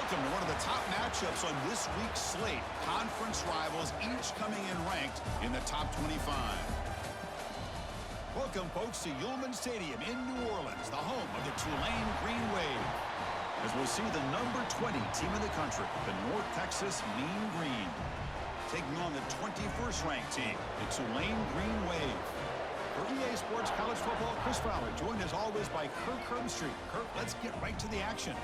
Welcome to one of the top matchups on this week's slate. Conference rivals, each coming in ranked in the top 25. Welcome, folks, to Yulman Stadium in New Orleans, the home of the Tulane Green Wave. As we'll see the number 20 team in the country, the North Texas Mean Green, taking on the 21st ranked team, the Tulane Green Wave. For EA Sports College Football, Chris Fowler, joined as always by Kirk Herbstreit. Kirk, let's get right to the action.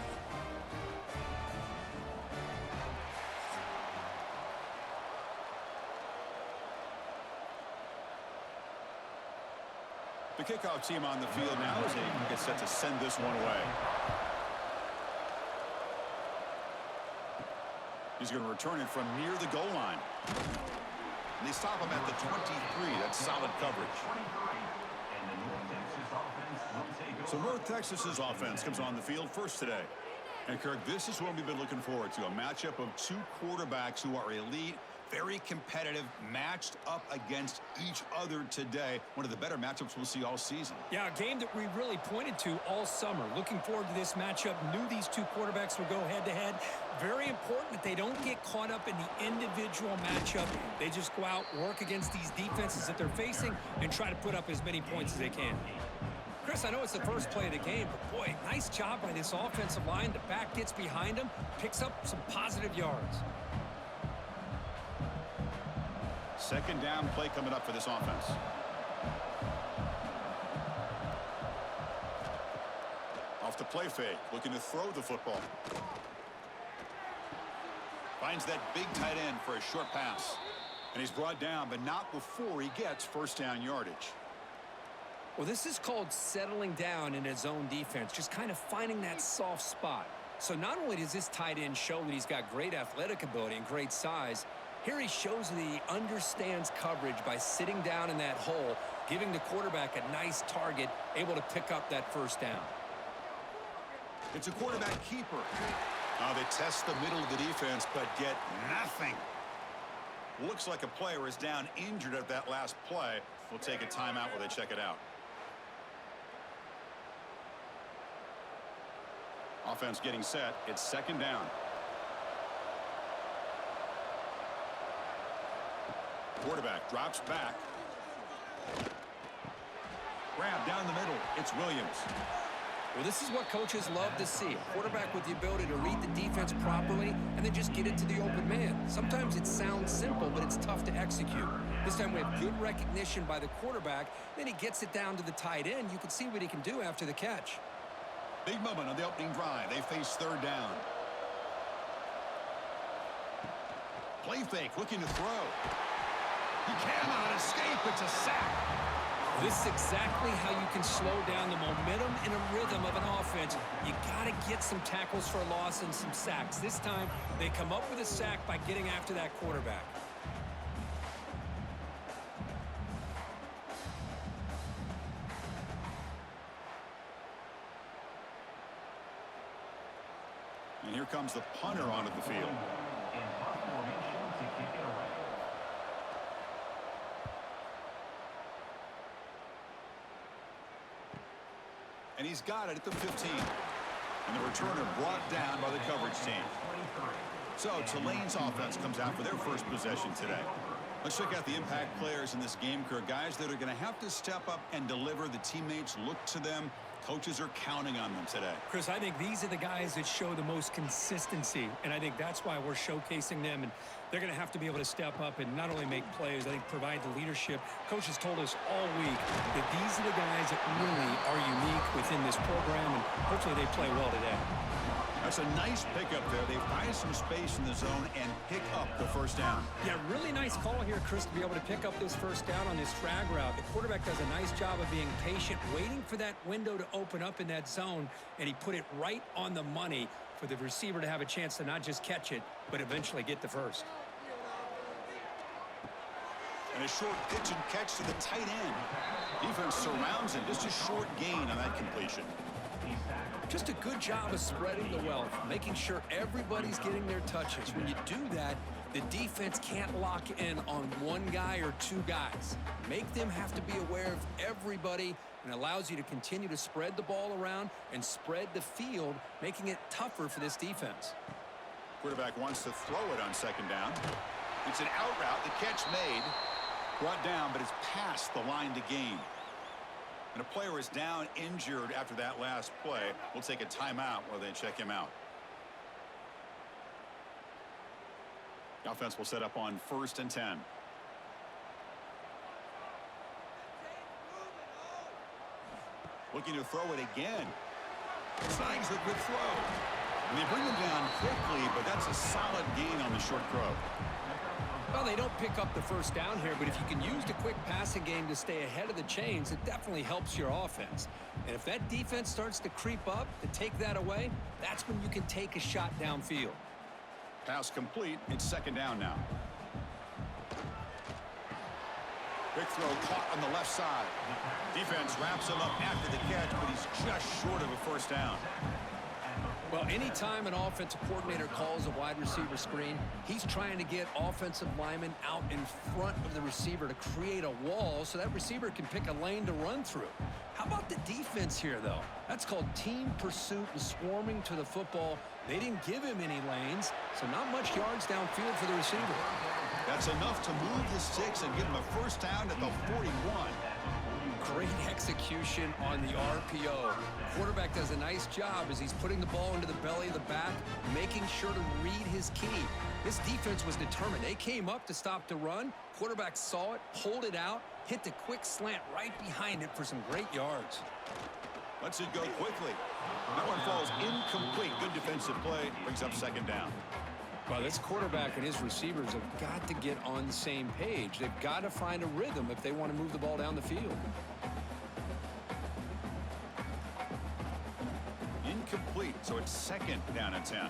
The kickoff team on the field now as they get set to send this one away. He's going to return it from near the goal line. And they stop him at the 23. That's solid coverage. So North Texas's offense comes on the field first today. And Kirk, this is what we've been looking forward to, a matchup of two quarterbacks who are elite, very competitive, matched up against each other today. One of the better matchups we'll see all season. Yeah, a game that we really pointed to all summer. Looking forward to this matchup. Knew these two quarterbacks would go head-to-head. Very important that they don't get caught up in the individual matchup. They just go out, work against these defenses that they're facing, and try to put up as many points as they can. Chris, I know it's the first play of the game, but boy, nice job by this offensive line. The back gets behind him, picks up some positive yards. Second down play coming up for this offense. Off the play fake, looking to throw the football. Finds that big tight end for a short pass. And he's brought down, but not before he gets first down yardage. Well, this is called settling down in his own defense, just kind of finding that soft spot. So not only does this tight end show that he's got great athletic ability and great size, here he shows that he understands coverage by sitting down in that hole, giving the quarterback a nice target, able to pick up that first down. It's a quarterback keeper. Now they test the middle of the defense, but get nothing. Looks like a player is down injured at that last play. We'll take a timeout while they check it out. Offense getting set. It's second down. Quarterback drops back. Grab down the middle. It's Williams. Well, this is what coaches love to see. A quarterback with the ability to read the defense properly and then just get it to the open man. Sometimes it sounds simple, but it's tough to execute. This time we have good recognition by the quarterback. Then he gets it down to the tight end. You can see what he can do after the catch. Big moment on the opening drive. They face third down. Play fake, looking to throw. He cannot escape. It's a sack. This is exactly how you can slow down the momentum and a rhythm of an offense. You got to get some tackles for a loss and some sacks. This time, they come up with a sack by getting after that quarterback. And here comes the punter onto the field. And he's got it at the 15. And the returner brought down by the coverage team. So Tulane's offense comes out for their first possession today. Let's check out the impact players in this game, Kirk. Guys that are going to have to step up and deliver. The teammates look to them. Coaches are counting on them today. Chris, I think these are the guys that show the most consistency, and I think that's why we're showcasing them, and they're going to have to be able to step up and not only make plays, I think provide the leadership. Coaches told us all week that these are the guys that really are unique within this program, and hopefully they play well today. That's a nice pickup there. They find some space in the zone and pick up the first down. Yeah, really nice call here, Chris, to be able to pick up this first down on this drag route. The quarterback does a nice job of being patient, waiting for that window to open up in that zone, and he put it right on the money for the receiver to have a chance to not just catch it, but eventually get the first. And a short pitch and catch to the tight end. Defense surrounds him. Just a short gain on that completion. Just a good job of spreading the wealth, making sure everybody's getting their touches. When you do that, the defense can't lock in on one guy or two guys. Make them have to be aware of everybody, and allows you to continue to spread the ball around and spread the field, making it tougher for this defense. Quarterback wants to throw it on second down. It's an out route. The catch made. Brought down, but it's past the line to gain. And a player is down injured after that last play. We'll take a timeout while they check him out. The offense will set up on 1st and 10. Looking to throw it again. Signs a good throw. And they bring him down quickly, but that's a solid gain on the short throw. Well, they don't pick up the first down here, but if you can use the quick passing game to stay ahead of the chains, it definitely helps your offense. And if that defense starts to creep up to take that away, that's when you can take a shot downfield. Pass complete. It's second down now. Big throw caught on the left side. Defense wraps him up after the catch, but he's just short of a first down. Well, anytime an offensive coordinator calls a wide receiver screen, he's trying to get offensive linemen out in front of the receiver to create a wall so that receiver can pick a lane to run through. How about the defense here, though? That's called team pursuit and swarming to the football. They didn't give him any lanes, so not much yards downfield for the receiver. That's enough to move the sticks and give him a first down at the 41. Great execution on the RPO. Quarterback does a nice job as he's putting the ball into the belly of the back, making sure to read his key. This defense was determined. They came up to stop the run. Quarterback saw it, pulled it out, hit the quick slant right behind it for some great yards. Lets it go quickly. That one falls incomplete. Good defensive play. Brings up second down. Well, this quarterback and his receivers have got to get on the same page. They've got to find a rhythm if they want to move the ball down the field. Incomplete, so it's second down and 10.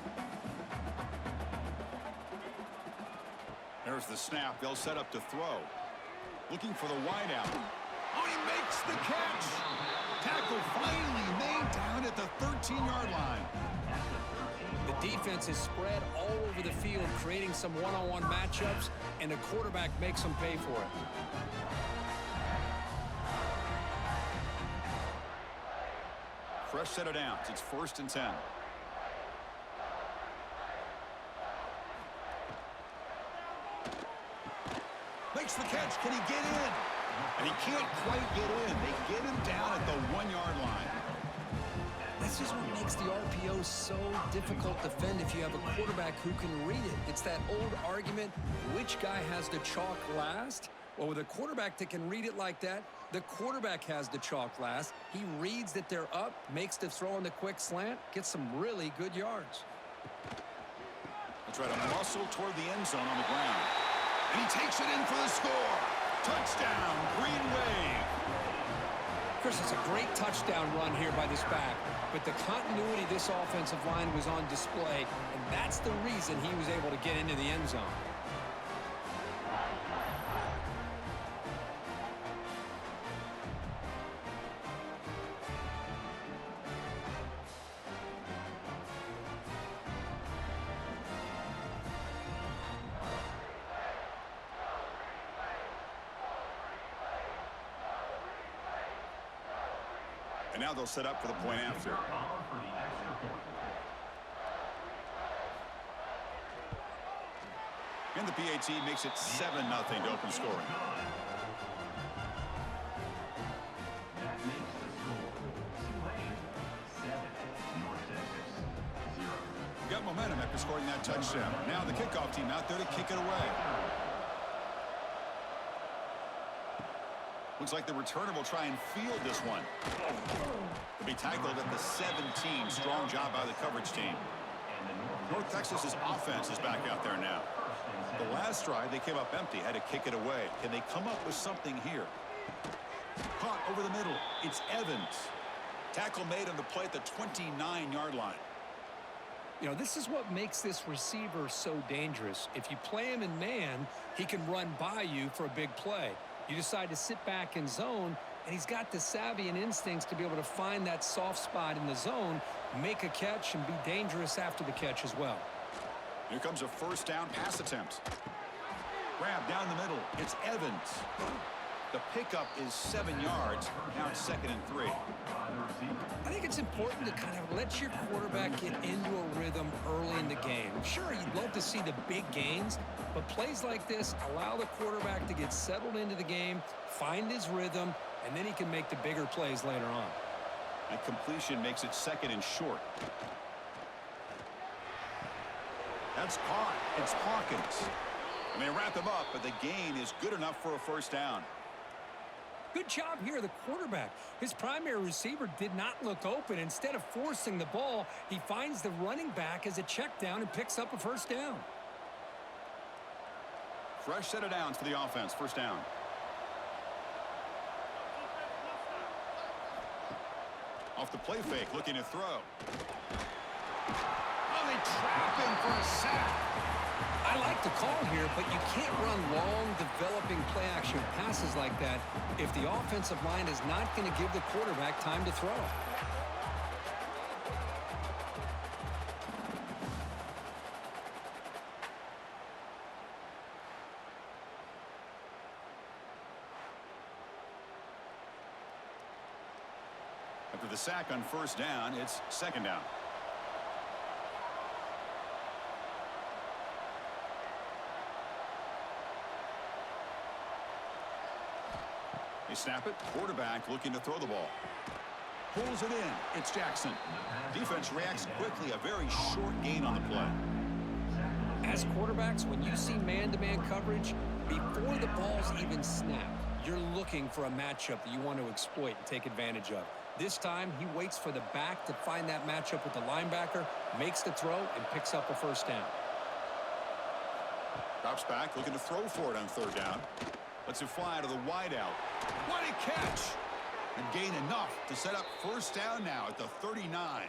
There's the snap. They'll set up to throw. Looking for the wideout. Oh, he makes the catch. Tackle finally made down at the 13-yard line. The defense is spread all over the field, creating some one-on-one matchups, and the quarterback makes them pay for it. Fresh set of downs. It's 1st and 10. Makes the catch. Can he get in? And he can't quite get in. They get him down at the 1-yard line. This is what makes the RPO so difficult to defend if you have a quarterback who can read it. It's that old argument, which guy has the chalk last? Well, with a quarterback that can read it like that, the quarterback has the chalk last. He reads that they're up, makes the throw on the quick slant, gets some really good yards. They try to muscle toward the end zone on the ground. And he takes it in for the score. Touchdown, Green Wave. Chris, it's a great touchdown run here by this back, but the continuity of this offensive line was on display, and that's the reason he was able to get into the end zone. And now they'll set up for the point after. And the PAT makes it 7-0 to open scoring. Got momentum after scoring that touchdown. Now the kickoff team out there to kick it away. Looks like the returner will try and field this one. He'll be tackled at the 17. Strong job by the coverage team. North Texas's offense is back out there now. The last drive, they came up empty, had to kick it away. Can they come up with something here? Caught over the middle. It's Evans. Tackle made on the play at the 29-yard line. You know, this is what makes this receiver so dangerous. If you play him in man, he can run by you for a big play. You decide to sit back in zone, and he's got the savvy and instincts to be able to find that soft spot in the zone, make a catch, and be dangerous after the catch as well. Here comes a first down pass attempt. Grab down the middle. It's Evans. The pickup is 7 yards. Now it's 2nd and 3. I think it's important to kind of let your quarterback get into a rhythm early in the game. Sure, you'd love to see the big gains, but plays like this allow the quarterback to get settled into the game, find his rhythm, and then he can make the bigger plays later on. And completion makes it 2nd and short. That's caught. It's Hawkins. And they wrap him up, but the gain is good enough for a first down. Good job here, the quarterback. His primary receiver did not look open. Instead of forcing the ball, he finds the running back as a check down and picks up a first down. Fresh set of downs for the offense. First down. Off the play fake, looking to throw. Oh, they trap him for a sack. I like the call here, but you can't run long, developing play-action passes like that if the offensive line is not going to give the quarterback time to throw. After the sack on first down, it's 2nd down. They snap it. Quarterback looking to throw the ball. Pulls it in. It's Jackson. Defense reacts quickly. A very short gain on the play. As quarterbacks, when you see man-to-man coverage, before the ball's even snapped, you're looking for a matchup that you want to exploit and take advantage of. This time, he waits for the back to find that matchup with the linebacker, makes the throw, and picks up a first down. Drops back, looking to throw for it on 3rd down. Lets it fly to the wideout. What a catch! And gain enough to set up first down now at the 39.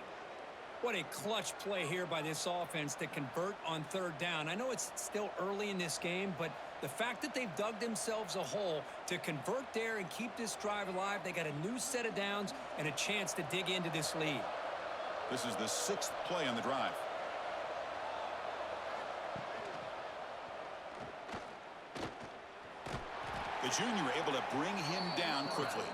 What a clutch play here by this offense to convert on 3rd down. I know it's still early in this game, but the fact that they've dug themselves a hole to convert there and keep this drive alive, they got a new set of downs and a chance to dig into this lead. This is the 6th play on the drive. The junior able to bring him down quickly.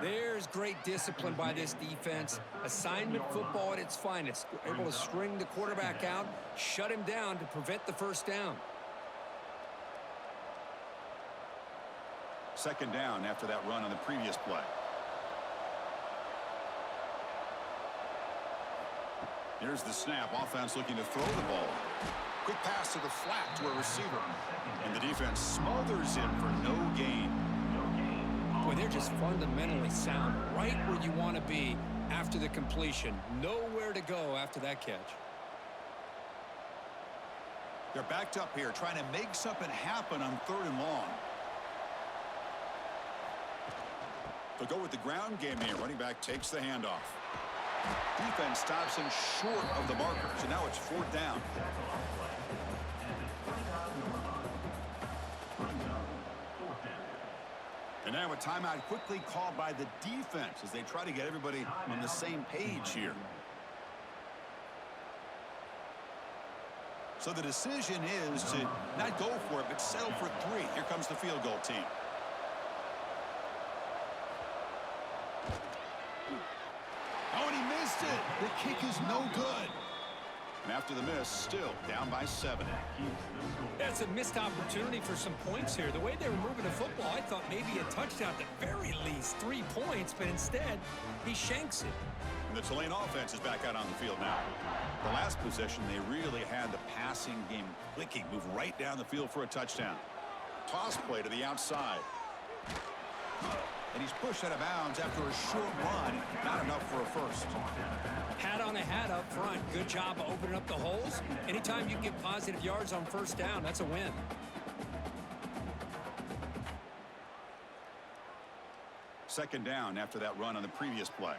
There's great discipline by this defense. Assignment football at its finest. They're able to string the quarterback out, shut him down to prevent the first down. 2nd down after that run on the previous play. Here's the snap. Offense looking to throw the ball. Quick pass to the flat to a receiver. And the defense smothers him for no gain. Boy, they're just fundamentally sound right where you want to be after the completion. Nowhere to go after that catch. They're backed up here trying to make something happen on 3rd and long. They'll go with the ground game here. Running back takes the handoff. Defense stops him short of the marker. So now it's 4th down. And now a timeout quickly called by the defense as they try to get everybody on the same page here. So the decision is to not go for it, but settle for 3. Here comes the field goal team. Oh, and he missed it. The kick is no good. And after the miss, still down by 7. That's a missed opportunity for some points here. The way they were moving the football, I thought maybe a touchdown, at the very least 3 points, but instead he shanks it. And the Tulane offense is back out on the field now. The last possession, they really had the passing game clicking, move right down the field for a touchdown. Toss play to the outside. And he's pushed out of bounds after a short run. Not enough for a first. Hat on a hat up front. Good job of opening up the holes. Anytime you get positive yards on first down, that's a win. Second down after that run on the previous play.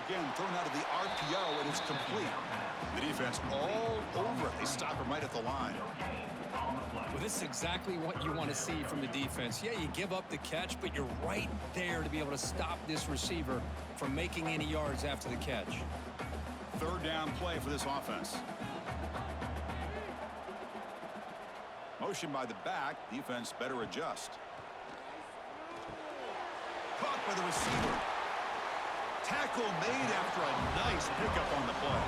Again, thrown out of the RPO, and it's complete. The defense all over it. They stop him right at the line. Well, this is exactly what you want to see from the defense. Yeah, you give up the catch, but you're right there to be able to stop this receiver from making any yards after the catch. Third down play for this offense. Motion by the back. Defense better adjust. Caught by the receiver. Tackle made after a nice pickup on the play.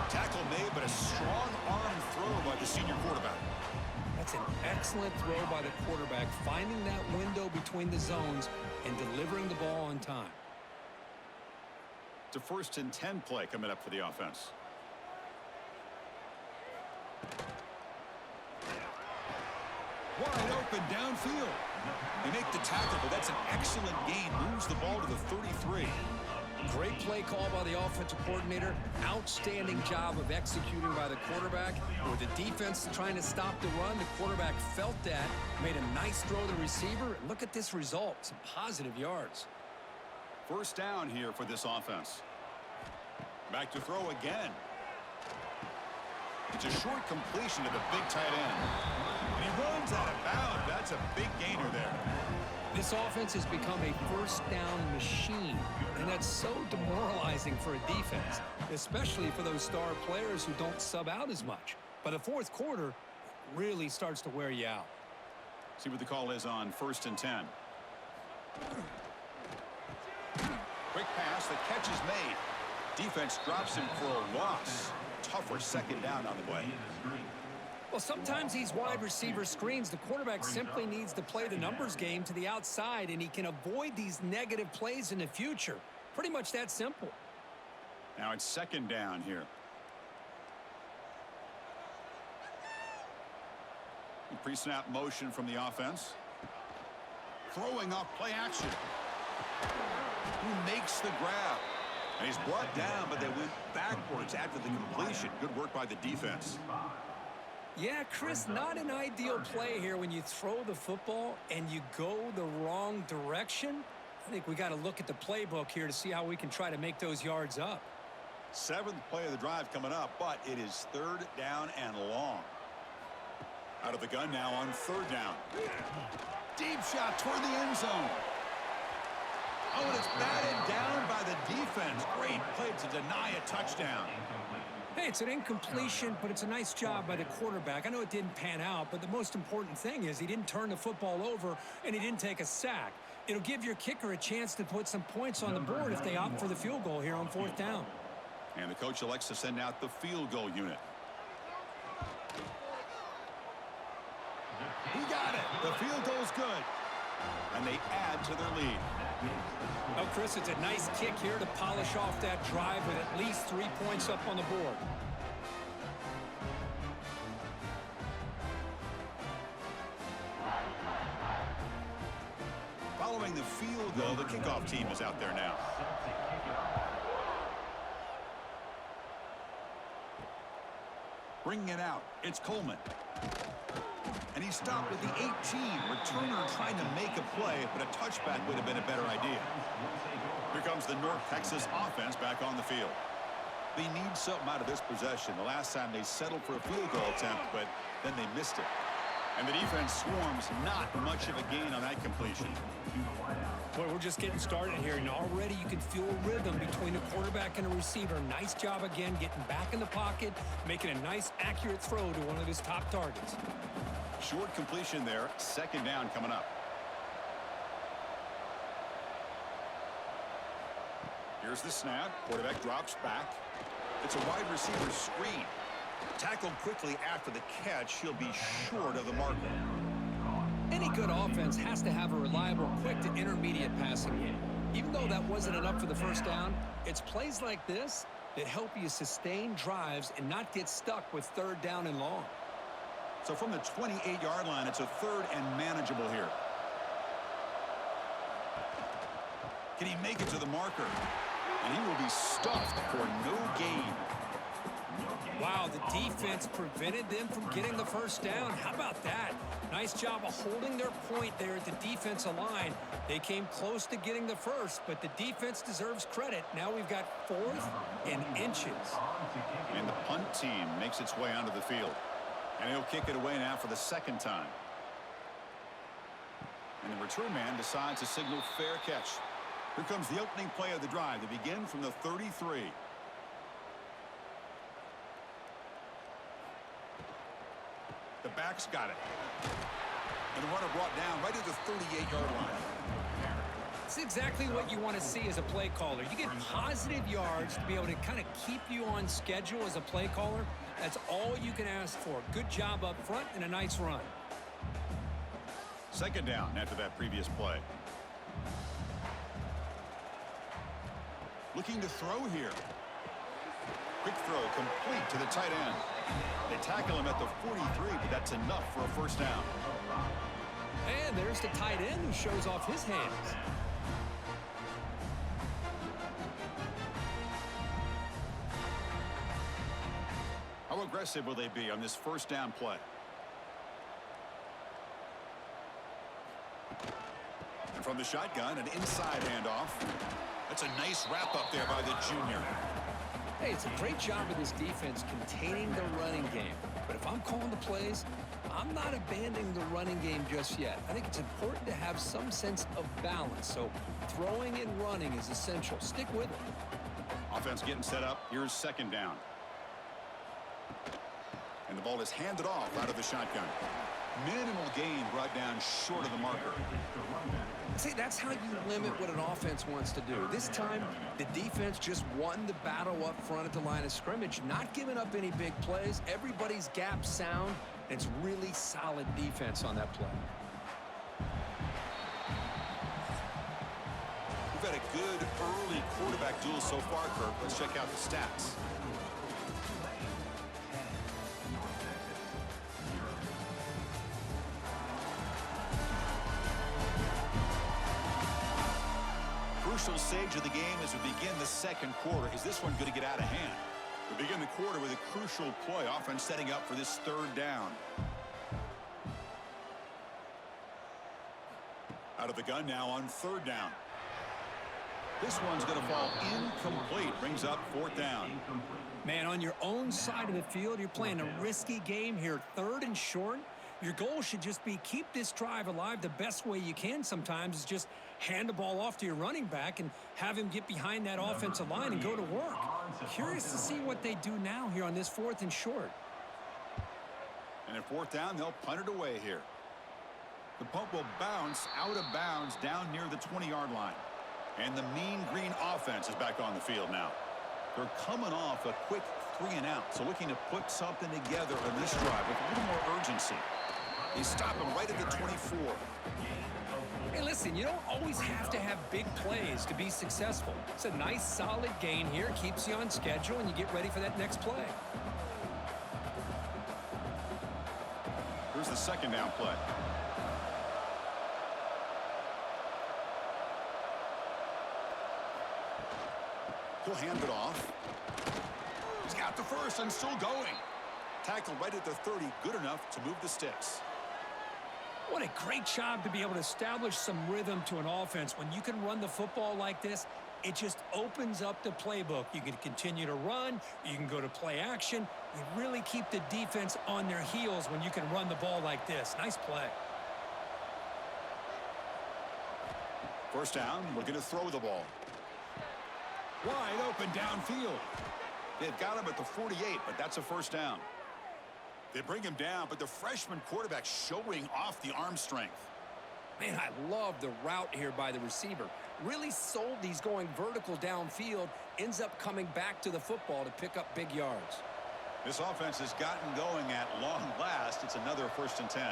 Tackle made, but a strong arm throw by the senior quarterback. That's an excellent throw by the quarterback, finding that window between the zones and delivering the ball on time. It's a 1st and 10 play coming up for the offense. Wide open downfield. They make the tackle, but that's an excellent gain. Moves the ball to the 33. Great play call by the offensive coordinator. Outstanding job of executing by the quarterback. With the defense trying to stop the run, the quarterback felt that, made a nice throw to the receiver. And look at this result, some positive yards. 1st down here for this offense. Back to throw again. It's a short completion to the big tight end. And he runs out of bounds. That's a big gainer there. This offense has become a 1st down machine, and that's so demoralizing for a defense, especially for those star players who don't sub out as much. By the 4th quarter, it really starts to wear you out. See what the call is on 1st and 10. Quick pass, the catch is made. Defense drops him for a loss. Tougher 2nd down on the way. Well, sometimes these wide receiver screens, the quarterback simply needs to play the numbers game to the outside, and he can avoid these negative plays in the future. Pretty much that simple. Now it's 2nd down here. Pre-snap motion from the offense. Throwing off play action. Who makes the grab? And he's brought down, but they went backwards after the completion. Good work by the defense. Yeah, Chris, not an ideal play here when you throw the football and you go the wrong direction. I think we got to look at the playbook here to see how we can try to make those yards up. 7th play of the drive coming up, but it is 3rd down and long. Out of the gun now on 3rd down. Deep shot toward the end zone. Oh, and it's batted down by the defense. Great play to deny a touchdown. Hey, it's an incompletion, but it's a nice job by the quarterback. I know it didn't pan out, but the most important thing is he didn't turn the football over and he didn't take a sack. It'll give your kicker a chance to put some points on the board if they opt for the field goal here on 4th down. And the coach elects to send out the field goal unit. He got it. The field goal's good. And they add to their lead. Well, Chris, it's a nice kick here to polish off that drive with at least 3 points up on the board. Following the field goal, the kickoff team is out there now. Bringing it out, it's Coleman. And he stopped with the 18. Returner trying to make a play, but a touchback would have been a better idea. Here comes the North Texas offense back on the field. They need something out of this possession. The last time they settled for a field goal attempt, but then they missed it. And the defense swarms, not much of a gain on that completion. Boy, we're just getting started here, and already you can feel a rhythm between the quarterback and the receiver. Nice job again, getting back in the pocket, making a nice, accurate throw to one of his top targets. Short completion there, 2nd down coming up. Here's the snap. Quarterback drops back. It's a wide receiver screen. Tackled quickly after the catch. He'll be short of the marker. Any good offense has to have a reliable, quick to intermediate passing game. Even though that wasn't enough for the 1st down, it's plays like this that help you sustain drives and not get stuck with 3rd down and long. So from the 28-yard line, it's a 3rd and manageable here. Can he make it to the marker? And he will be stuffed for no gain. Wow, the defense prevented them from getting the 1st down. How about that? Nice job of holding their point there at the defensive line. They came close to getting the 1st, but the defense deserves credit. Now we've got 4th and inches. And the punt team makes its way onto the field. And he'll kick it away now for the 2nd time. And the return man decides to signal fair catch. Here comes the opening play of the drive. They begin from the 33. The back's got it. And the runner brought down right at the 38-yard line. It's exactly what you want to see as a play caller. You get positive yards to be able to kind of keep you on schedule as a play caller. That's all you can ask for. Good job up front and a nice run. Second down after that previous play. Looking to throw here. Quick throw complete to the tight end. They tackle him at the 43, but that's enough for a first down. And there's the tight end who shows off his hands. How aggressive will they be on this first down play? And from the shotgun, an inside handoff. That's a nice wrap up there by the junior. Hey, it's a great job of this defense containing the running game. But if I'm calling the plays, I'm not abandoning the running game just yet. I think it's important to have some sense of balance. So throwing and running is essential. Stick with it. Offense getting set up. Here's second down. And the ball is handed off out of the shotgun. Minimal gain brought down short of the marker. See, that's how you limit what an offense wants to do. This time, the defense just won the battle up front at the line of scrimmage, not giving up any big plays. Everybody's gap sound. It's really solid defense on that play. We've had a good early quarterback duel so far, Kirk. Let's check out the stats. Crucial stage of the game as we begin the second quarter. Is this one going to get out of hand? We begin the quarter with a crucial play. Offense setting up for this third down. Out of the gun now on third down. This one's going to fall incomplete. Brings up fourth down. Man, on your own side of the field, you're playing a risky game here. Third and short. Your goal should just be keep this drive alive the best way you can sometimes is just hand the ball off to your running back and have him get behind that offensive line and go to work. Curious to see what they do now here on this fourth and short. And at fourth down, they'll punt it away here. The punt will bounce out of bounds down near the 20-yard line. And the Mean Green offense is back on the field now. They're coming off a quick 3-and-out, so looking to put something together on this drive with a little more urgency. They stop him right at the 24. Hey, listen, you don't always have to have big plays to be successful. It's a nice, solid gain here. Keeps you on schedule, and you get ready for that next play. Here's the second down play. He'll hand it off. He's got the first and still going. Tackled right at the 30. Good enough to move the sticks. What a great job to be able to establish some rhythm to an offense. When you can run the football like this, it just opens up the playbook. You can continue to run. You can go to play action. You really keep the defense on their heels when you can run the ball like this. Nice play. First down, looking to throw the ball. Wide open downfield. They've got him at the 48, but that's a first down. They bring him down, but the freshman quarterback showing off the arm strength. Man, I love the route here by the receiver. Really sold these going vertical downfield. Ends up coming back to the football to pick up big yards. This offense has gotten going at long last. It's another 1st and 10.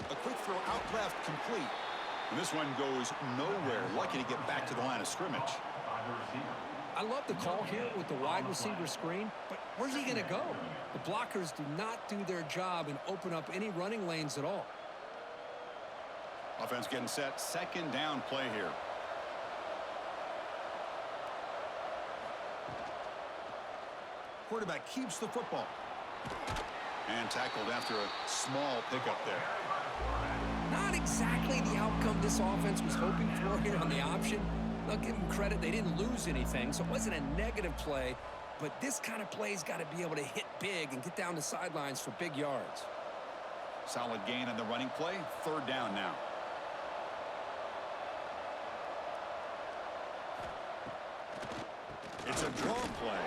A quick throw out left, complete. And this one goes nowhere. Lucky to get back to the line of scrimmage. I love the call here with the wide receiver screen, but where's he going to go? The blockers do not do their job and open up any running lanes at all. Offense getting set. Second down play here. Quarterback keeps the football. And tackled after a small pickup there. Not exactly the outcome this offense was hoping for here on the option. I'll give them credit. They didn't lose anything, so it wasn't a negative play. But this kind of play's got to be able to hit big and get down the sidelines for big yards. Solid gain on the running play. Third down now. It's a draw play.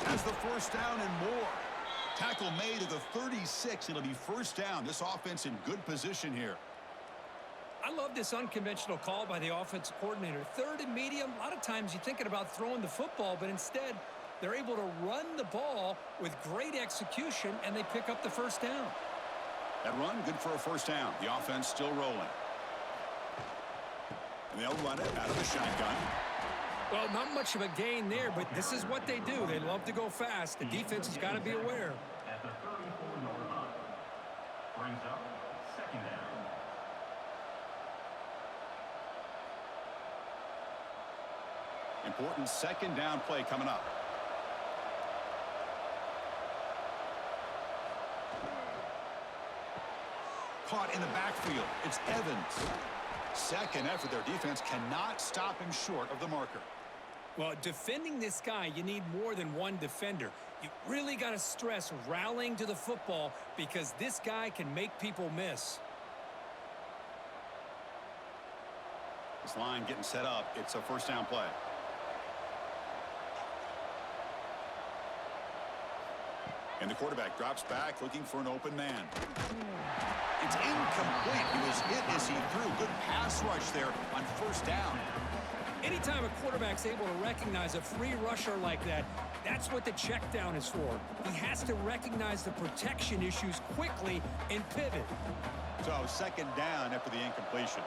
Has the first down and more. Tackle made at the 36. It'll be first down. This offense in good position here. I love this unconventional call by the offensive coordinator. Third and medium, a lot of times you're thinking about throwing the football, but instead they're able to run the ball with great execution, and they pick up the first down. That run, good for a first down. The offense still rolling. And they'll run it out of the shotgun. Well, not much of a gain there, but this is what they do. They love to go fast. The defense has got to be aware. At the 34-yard line, brings up second down. Important second down play coming up. Caught in the backfield. It's Evans. Second effort. Their defense cannot stop him short of the marker. Well, defending this guy, you need more than one defender. You really got to stress rallying to the football because this guy can make people miss. This line getting set up. It's a first down play. And the quarterback drops back looking for an open man. It's incomplete. He was hit as he threw. Good pass rush there on first down. Anytime a quarterback's able to recognize a free rusher like that, that's what the check down is for. He has to recognize the protection issues quickly and pivot. So second down after the incompletion.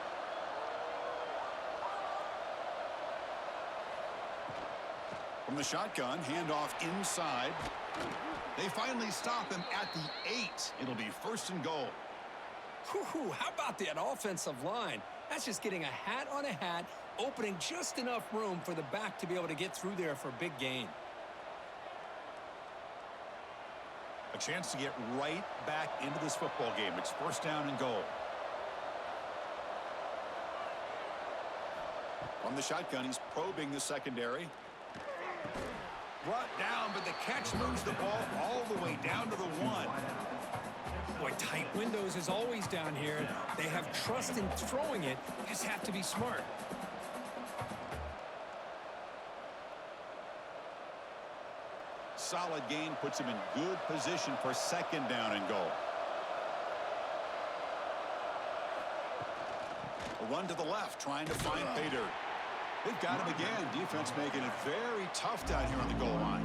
From the shotgun, handoff inside. They finally stop him at the 8. It'll be first and goal. Whew, how about that offensive line? That's just getting a hat on a hat, opening just enough room for the back to be able to get through there for a big gain. A chance to get right back into this football game. It's first down and goal. From the shotgun, he's probing the secondary. Brought down, but the catch moves the ball all the way down to the 1. Boy, tight windows is always down here. They have trust in throwing it. You just have to be smart. Solid gain puts him in good position for second down and goal. A run to the left, trying to find pay dirt. They've got him again. Defense making it very tough down here on the goal line.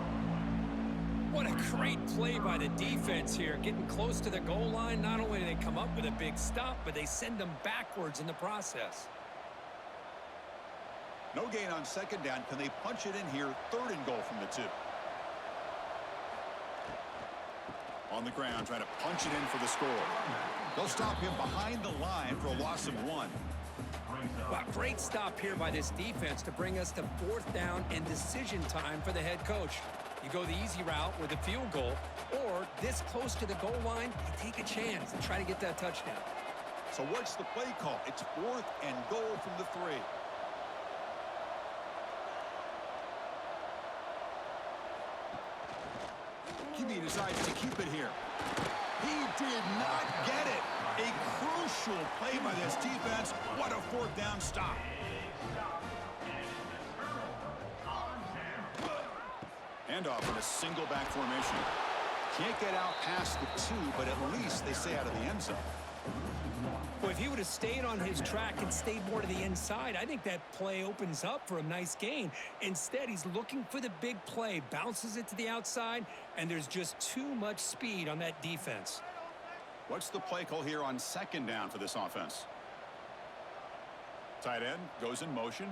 What a great play by the defense here. Getting close to the goal line, not only do they come up with a big stop, but they send them backwards in the process. No gain on second down. Can they punch it in here? Third and goal from the 2. On the ground, trying to punch it in for the score. They'll stop him behind the line for a loss of 1. Wow, great stop here by this defense to bring us to fourth down and decision time for the head coach. You go the easy route with a field goal, or this close to the goal line, you take a chance and try to get that touchdown. So what's the play call? It's fourth and goal from the 3. QB decides to keep it here. He did not get it. A crucial play by this defense. What a fourth down stop. Handoff in a single back formation. Can't get out past the 2, but at least they stay out of the end zone. Well, if he would have stayed on his track and stayed more to the inside, I think that play opens up for a nice gain. Instead, he's looking for the big play, bounces it to the outside, and there's just too much speed on that defense. What's the play call here on second down for this offense? Tight end goes in motion.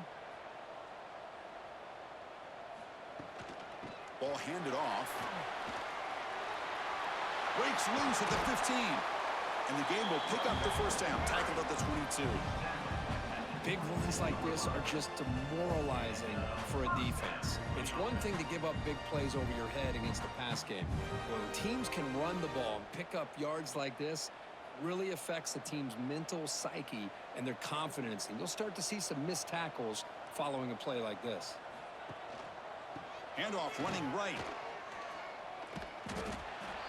Ball handed off. Breaks loose at the 15. And the game will pick up the first down. Tackled at the 22. Big runs like this are just demoralizing for a defense. It's one thing to give up big plays over your head against the pass game. When teams can run the ball and pick up yards like this, really affects the team's mental psyche and their confidence. And you'll start to see some missed tackles following a play like this. Handoff running right.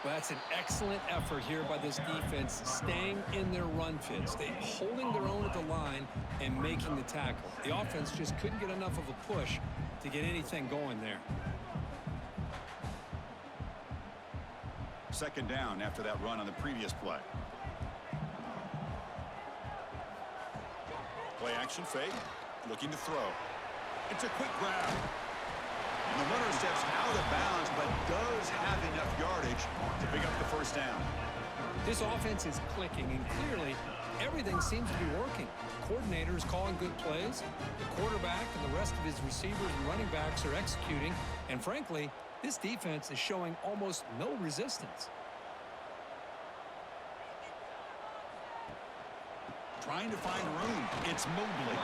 Well, that's an excellent effort here by this defense, staying in their run fits. They're holding their own at the line and making the tackle. The offense just couldn't get enough of a push to get anything going there. Second down after that run on the previous play. Play action fake. Looking to throw. It's a quick grab. And the runner steps out of bounds, but does have enough yardage to pick up the first down. This offense is clicking, and clearly everything seems to be working. The coordinator is calling good plays. The quarterback and the rest of his receivers and running backs are executing. And frankly, this defense is showing almost no resistance. Trying to find room. It's Mobley.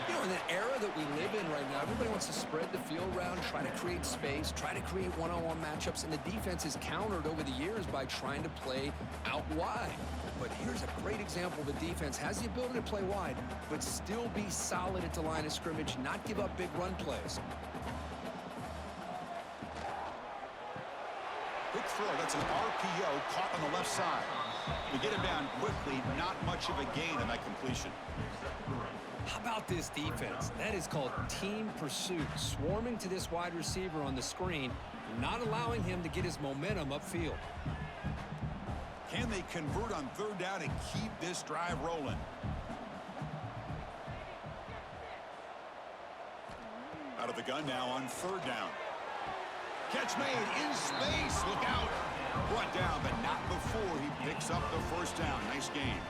You know, in the era that we live in right now, everybody wants to spread the field around, try to create space, try to create one-on-one matchups, and the defense is countered over the years by trying to play out wide. But here's a great example of a defense has the ability to play wide, but still be solid at the line of scrimmage, not give up big run plays. Quick throw. That's an RPO caught on the left side. We get him down quickly. Not much of a gain on that completion. How about this defense? That is called team pursuit. Swarming to this wide receiver on the screen, not allowing him to get his momentum upfield. Can they convert on third down and keep this drive rolling? Out of the gun now on third down. Catch made in space. Look out. Brought down, but not before he picks up the first down. Nice game.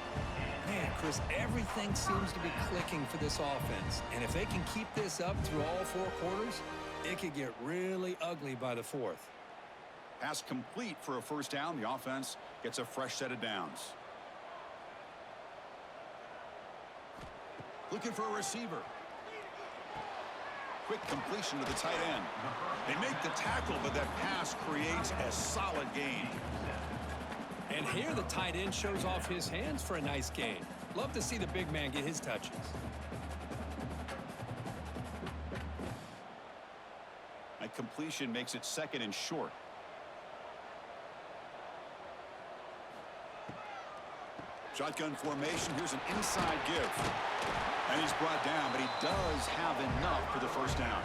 Man, Chris, everything seems to be clicking for this offense. And if they can keep this up through all four quarters, it could get really ugly by the fourth. Pass complete for a first down. The offense gets a fresh set of downs. Looking for a receiver. Quick completion to the tight end. They make the tackle, but that pass creates a solid gain. And here the tight end shows off his hands for a nice gain. Love to see the big man get his touches. That completion makes it second and short. Shotgun formation. Here's an inside give. And he's brought down, but he does have enough for the first down.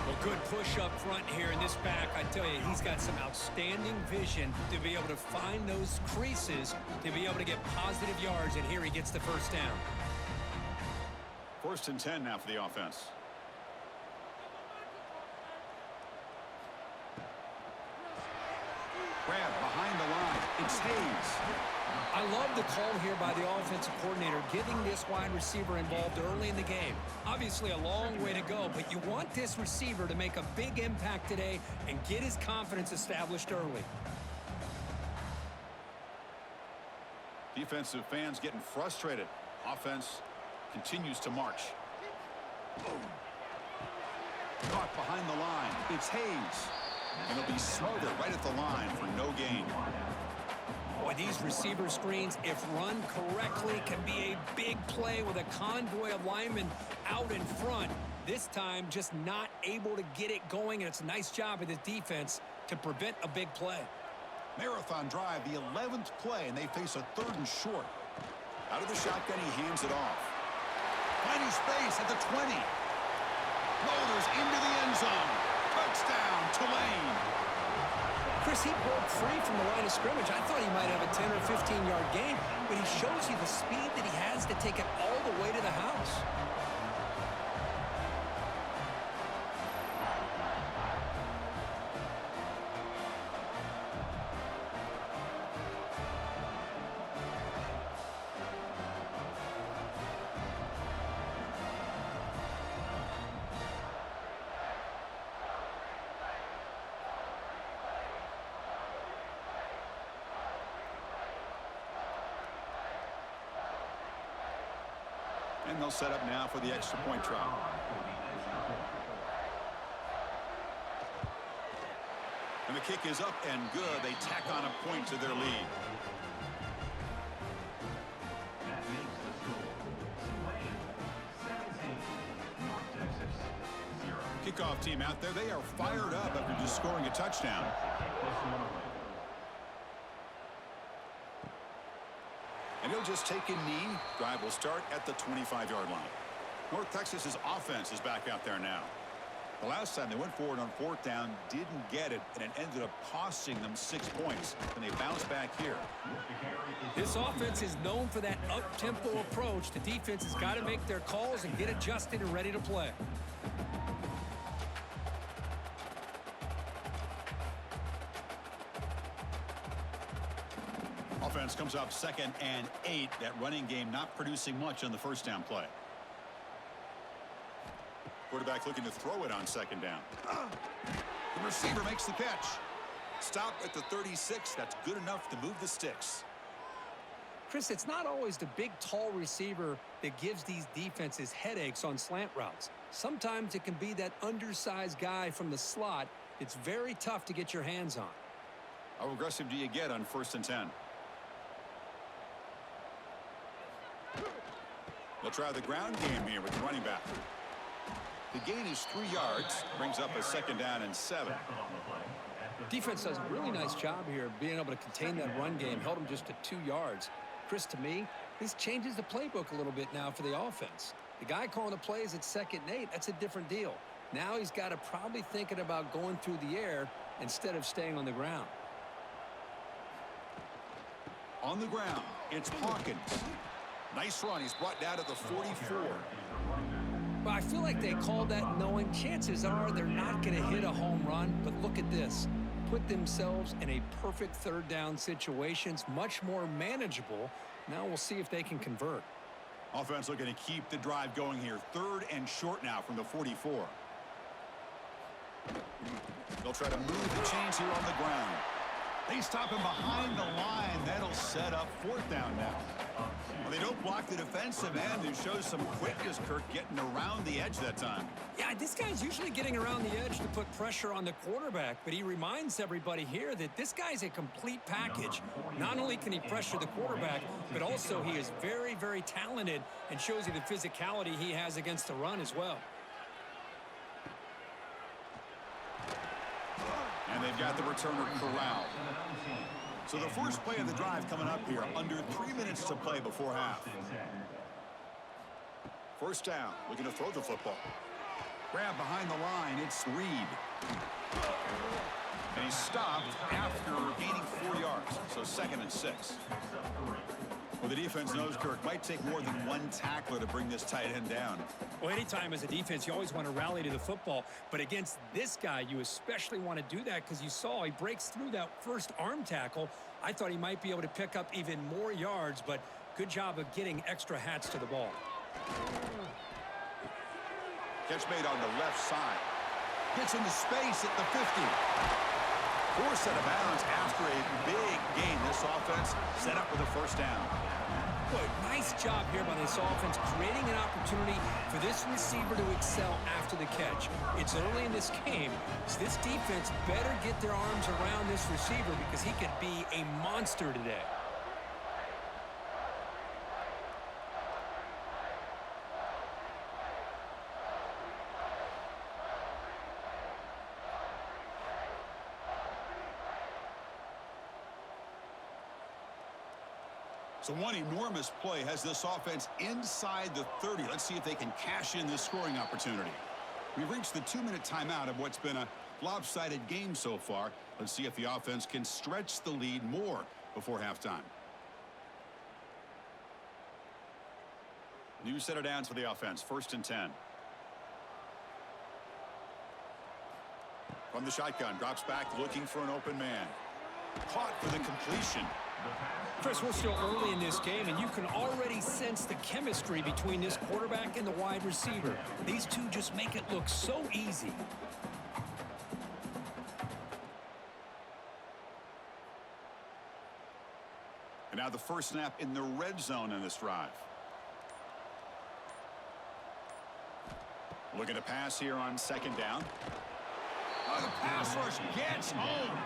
Well, good push up front here in this back. I tell you, he's got some outstanding vision to be able to find those creases, to be able to get positive yards, and here he gets the first down. First and 10 now for the offense. Grab behind the line. It's Hayes. I love the call here by the offensive coordinator, getting this wide receiver involved early in the game. Obviously a long way to go, but you want this receiver to make a big impact today and get his confidence established early. Defensive fans getting frustrated. Offense continues to march. Caught behind the line. It's Hayes. And he'll be smothered right at the line for no gain. Boy, these receiver screens, if run correctly, can be a big play with a convoy of linemen out in front. This time, just not able to get it going, and it's a nice job of the defense to prevent a big play. Marathon drive, the 11th play, and they face a third and short. Out of the shotgun, he hands it off. Finding space at the 20. Loaders into the end zone. Touchdown, Tulane. Chris, he broke free from the line of scrimmage. I thought he might have a 10 or 15-yard gain, but he shows you the speed that he has to take it all the way to the house. And they'll set up now for the extra point try. And the kick is up and good. They tack on a point to their lead. That makes the score Tulane 17, North Texas 0. Kickoff team out there. They are fired up after just scoring a touchdown. And he'll just take a knee. Drive will start at the 25-yard line. North Texas's offense is back out there now. The last time they went forward on fourth down, didn't get it, and it ended up costing them 6 points. And they bounced back here. This offense is known for that up-tempo approach. The defense has got to make their calls and get adjusted and ready to play. Offense comes up 2nd and 8. That running game not producing much on the first down play. Quarterback looking to throw it on 2nd down. The receiver makes the catch. Stop at the 36. That's good enough to move the sticks. Chris, it's not always the big, tall receiver that gives these defenses headaches on slant routes. Sometimes it can be that undersized guy from the slot. It's very tough to get your hands on. How aggressive do you get on 1st and 10? They'll try the ground game here with the running back. The gain is 3 yards, brings up a 2nd down and 7. Defense does a really nice job here of being able to contain that run game, held them just to 2 yards. Chris, to me, this changes the playbook a little bit now for the offense. The guy calling the plays at 2nd and 8, that's a different deal. Now he's got to probably thinking about going through the air instead of staying on the ground. On the ground, it's Hawkins. Nice run. He's brought down to the 44. Well, I feel like they called that knowing chances are they're not going to hit a home run. But look at this. Put themselves in a perfect 3rd down situation. It's much more manageable. Now we'll see if they can convert. Offense looking to keep the drive going here. 3rd and short now from the 44. They'll try to move the chains here on the ground. They stop him behind the line. That'll set up 4th down now. Well, they don't block the defensive end and shows some quickness, Kirk, getting around the edge that time. Yeah, this guy's usually getting around the edge to put pressure on the quarterback, but he reminds everybody here that this guy's a complete package. Not only can he pressure the quarterback, but also he is very, very talented and shows you the physicality he has against the run as well. And they've got the returner corralled. So the first play of the drive coming up here, under 3 minutes to play before half. 1st down, looking to throw the football. Grab behind the line, it's Reed. And he's stopped after gaining 4 yards, so 2nd and 6. Well, the defense knows, Kirk, might take more than one tackler to bring this tight end down. Well, anytime as a defense, you always want to rally to the football. But against this guy, you especially want to do that because you saw he breaks through that first arm tackle. I thought he might be able to pick up even more yards, but good job of getting extra hats to the ball. Catch made on the left side. Gets into space at the 50. Forced out of bounds after a big gain. This offense set up with a 1st down. Boy, nice job here by this offense, creating an opportunity for this receiver to excel after the catch. It's early in this game, so this defense better get their arms around this receiver because he could be a monster today. So one enormous play has this offense inside the 30. Let's see if they can cash in this scoring opportunity. We've reached the 2-minute timeout of what's been a lopsided game so far. Let's see if the offense can stretch the lead more before halftime. New set of downs for the offense. 1st and 10. From the shotgun, drops back looking for an open man. Caught for the completion. Chris, we're still early in this game, and you can already sense the chemistry between this quarterback and the wide receiver. These two just make it look so easy. And now the first snap in the red zone in this drive. Looking to pass here on 2nd down. Oh, the pass rush gets home.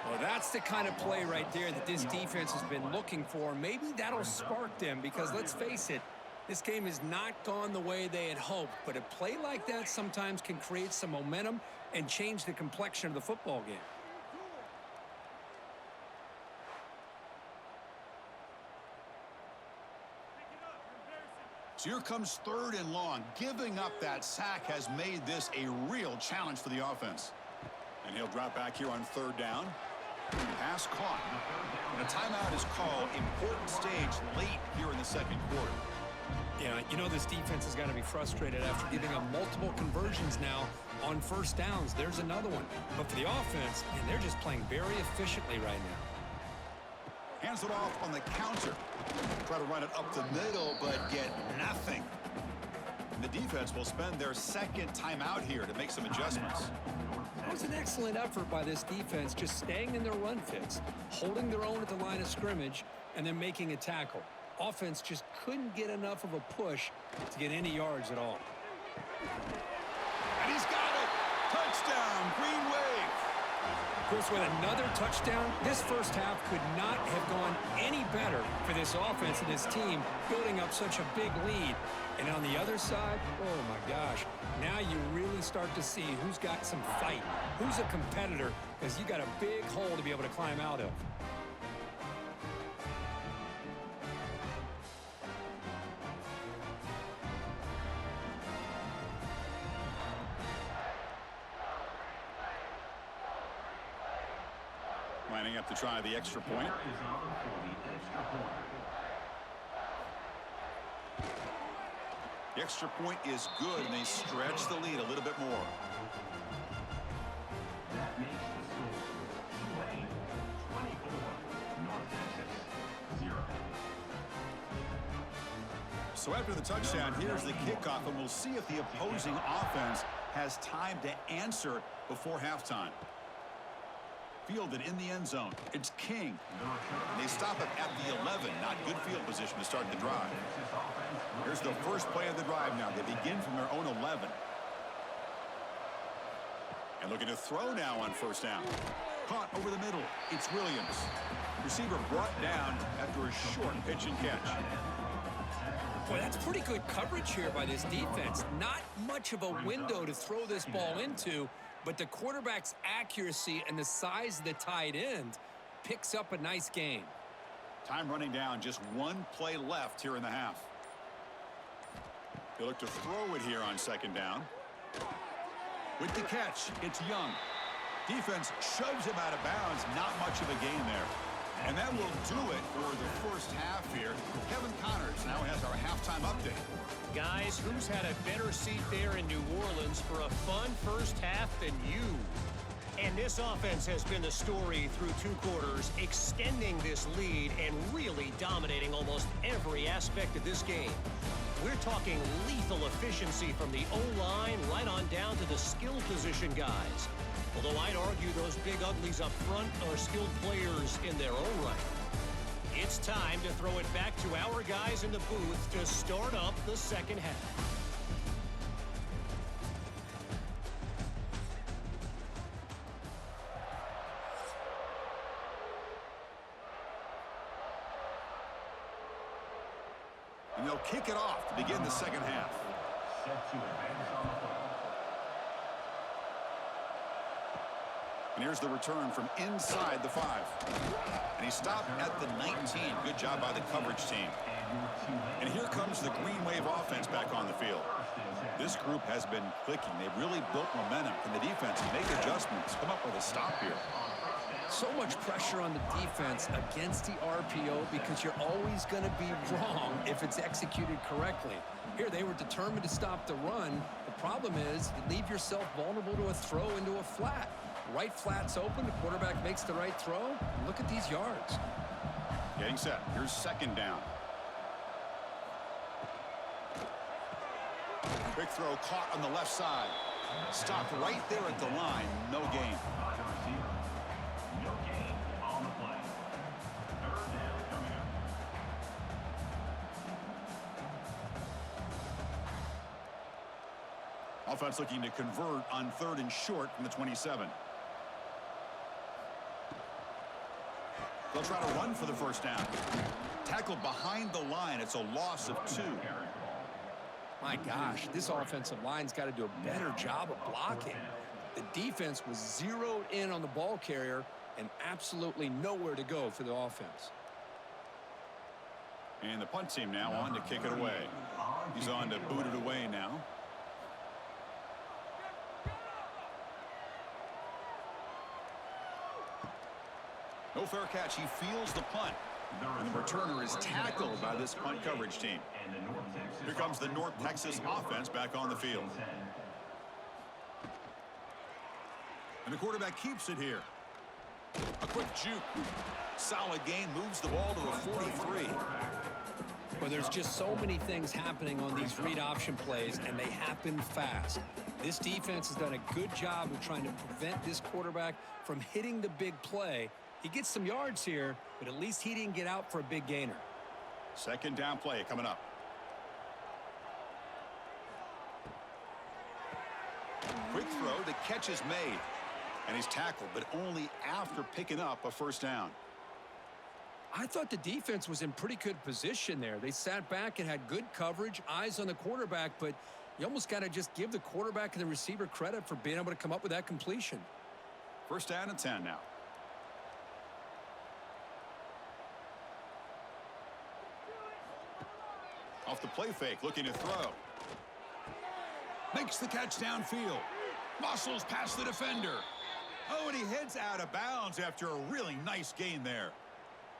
Well, that's the kind of play right there that this defense has been looking for. Maybe that'll spark them because, let's face it, this game has not gone the way they had hoped. But a play like that sometimes can create some momentum and change the complexion of the football game. So here comes 3rd and long. Giving up that sack has made this a real challenge for the offense. And he'll drop back here on 3rd down. Pass caught. And a timeout is called. Important stage late here in the 2nd quarter. Yeah, you know this defense has got to be frustrated after giving up multiple conversions now on 1st downs. There's another one. But for the offense, man, they're just playing very efficiently right now. Hands it off on the counter. Try to run it up the middle, but get nothing. And the defense will spend their 2nd timeout here to make some adjustments. That was an excellent effort by this defense, just staying in their run fits, holding their own at the line of scrimmage, and then making a tackle. Offense just couldn't get enough of a push to get any yards at all. And he's got it! Touchdown, Green Wave! Of course, with another touchdown, this first half could not have gone any better for this offense and this team, building up such a big lead. And on the other side, oh my gosh, now you really start to see who's got some fight, who's a competitor, because you got a big hole to be able to climb out of. Lining up to try the extra point. Is on for the extra point. The extra point is good, and they stretch the lead a little bit more. That makes the score Tulane 24, North Texas 0. So after the touchdown, here's the kickoff, and we'll see if the opposing offense has time to answer before halftime. Fielded in the end zone. It's King. They stop it at the 11. Not good field position to start the drive. Here's the first play of the drive now. They begin from their own 11. And looking to throw now on 1st down. Caught over the middle. It's Williams. Receiver brought down after a short pitch and catch. Boy, that's pretty good coverage here by this defense. Not much of a window to throw this ball into, but the quarterback's accuracy and the size of the tight end picks up a nice gain. Time running down. Just 1 play left here in the half. They look to throw it here on 2nd down. With the catch, it's Young. Defense shoves him out of bounds. Not much of a gain there. And that will do it for the first half here. Kevin Connors now has our halftime update. Guys, who's had a better seat there in New Orleans for a fun first half than you? And this offense has been the story through 2 quarters, extending this lead and really dominating almost every aspect of this game. We're talking lethal efficiency from the O-line right on down to the skill position guys. Although I'd argue those big uglies up front are skilled players in their own right. It's time to throw it back to our guys in the booth to start up the 2nd half. And they'll kick it off to begin the 2nd half. Set to advance on the play. And here's the return from inside the 5. And he stopped at the 19. Good job by the coverage team. And here comes the Green Wave offense back on the field. This group has been clicking. They've really built momentum. Can the defense make adjustments? Come up with a stop here. So much pressure on the defense against the RPO because you're always going to be wrong if it's executed correctly. Here, they were determined to stop the run. The problem is you leave yourself vulnerable to a throw into a flat. Right flat's open. The quarterback makes the right throw. Look at these yards. Getting set. Here's 2nd down. Quick throw caught on the left side. Stopped right there at the line. No gain. By the receiver. No gain on the play. 3rd down coming up. Offense looking to convert on 3rd and short from the 27. They'll try to run for the 1st down. Tackled behind the line. It's a loss of 2. My gosh, this offensive line's got to do a better job of blocking. The defense was zeroed in on the ball carrier and absolutely nowhere to go for the offense. And the punt team now on to kick it away. He's on to boot it away now. No fair catch. He fields the punt. And the returner is tackled by this punt coverage team. Here comes the North Texas offense back on the field. And the quarterback keeps it here. A quick juke. Solid gain, moves the ball to the 43. Well, there's just so many things happening on these read option plays, and they happen fast. This defense has done a good job of trying to prevent this quarterback from hitting the big play. He gets some yards here, but at least he didn't get out for a big gainer. Second down play coming up. Quick throw, the catch is made. And he's tackled, but only after picking up a first down. I thought the defense was in pretty good position there. They sat back and had good coverage, eyes on the quarterback, but you almost got to just give the quarterback and the receiver credit for being able to come up with that completion. First down and 10 now. Off the play fake, looking to throw. Makes the catch downfield. Muscles past the defender. Oh, and he heads out of bounds after a really nice gain there.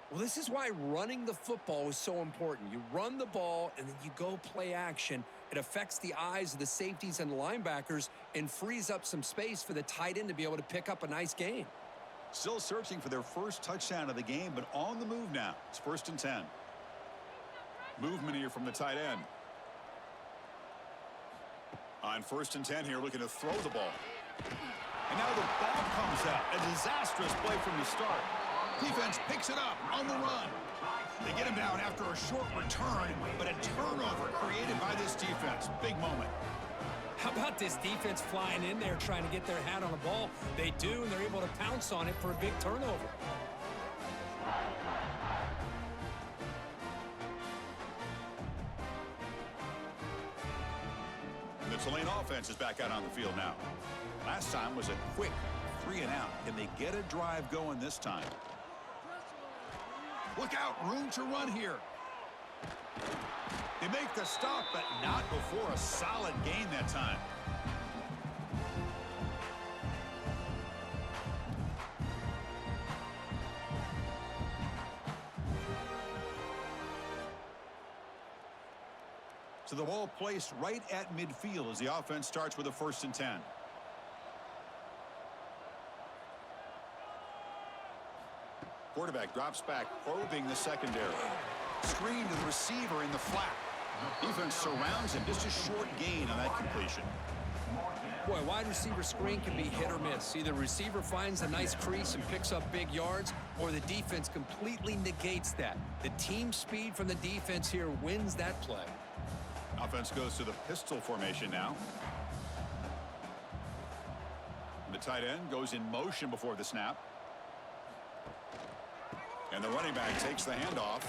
Well, this is why running the football is so important. You run the ball, and then you go play action. It affects the eyes of the safeties and the linebackers and frees up some space for the tight end to be able to pick up a nice gain. Still searching for their first touchdown of the game, but on the move now. It's first and 10. Movement here from the tight end. On first and 10 here, looking to throw the ball. And now the ball comes out. A disastrous play from the start. Defense picks it up on the run. They get him down after a short return, but a turnover created by this defense. Big moment. How about this defense flying in there trying to get their hat on the ball? They do, and they're able to pounce on it for a big turnover. And the Tulane offense is back out on the field now. Last time was a quick 3 and out. Can they get a drive going this time? Look out, room to run here. They make the stop, but not before a solid gain that time. So the ball placed right at midfield as the offense starts with a first and 10. Quarterback drops back, probing the secondary. Screen to the receiver in the flat. Defense surrounds him. Just a short gain on that completion. Boy, wide receiver screen can be hit or miss. Either the receiver finds a nice crease and picks up big yards, or the defense completely negates that. The team speed from the defense here wins that play. Offense goes to the pistol formation now. The tight end goes in motion before the snap. And the running back takes the handoff.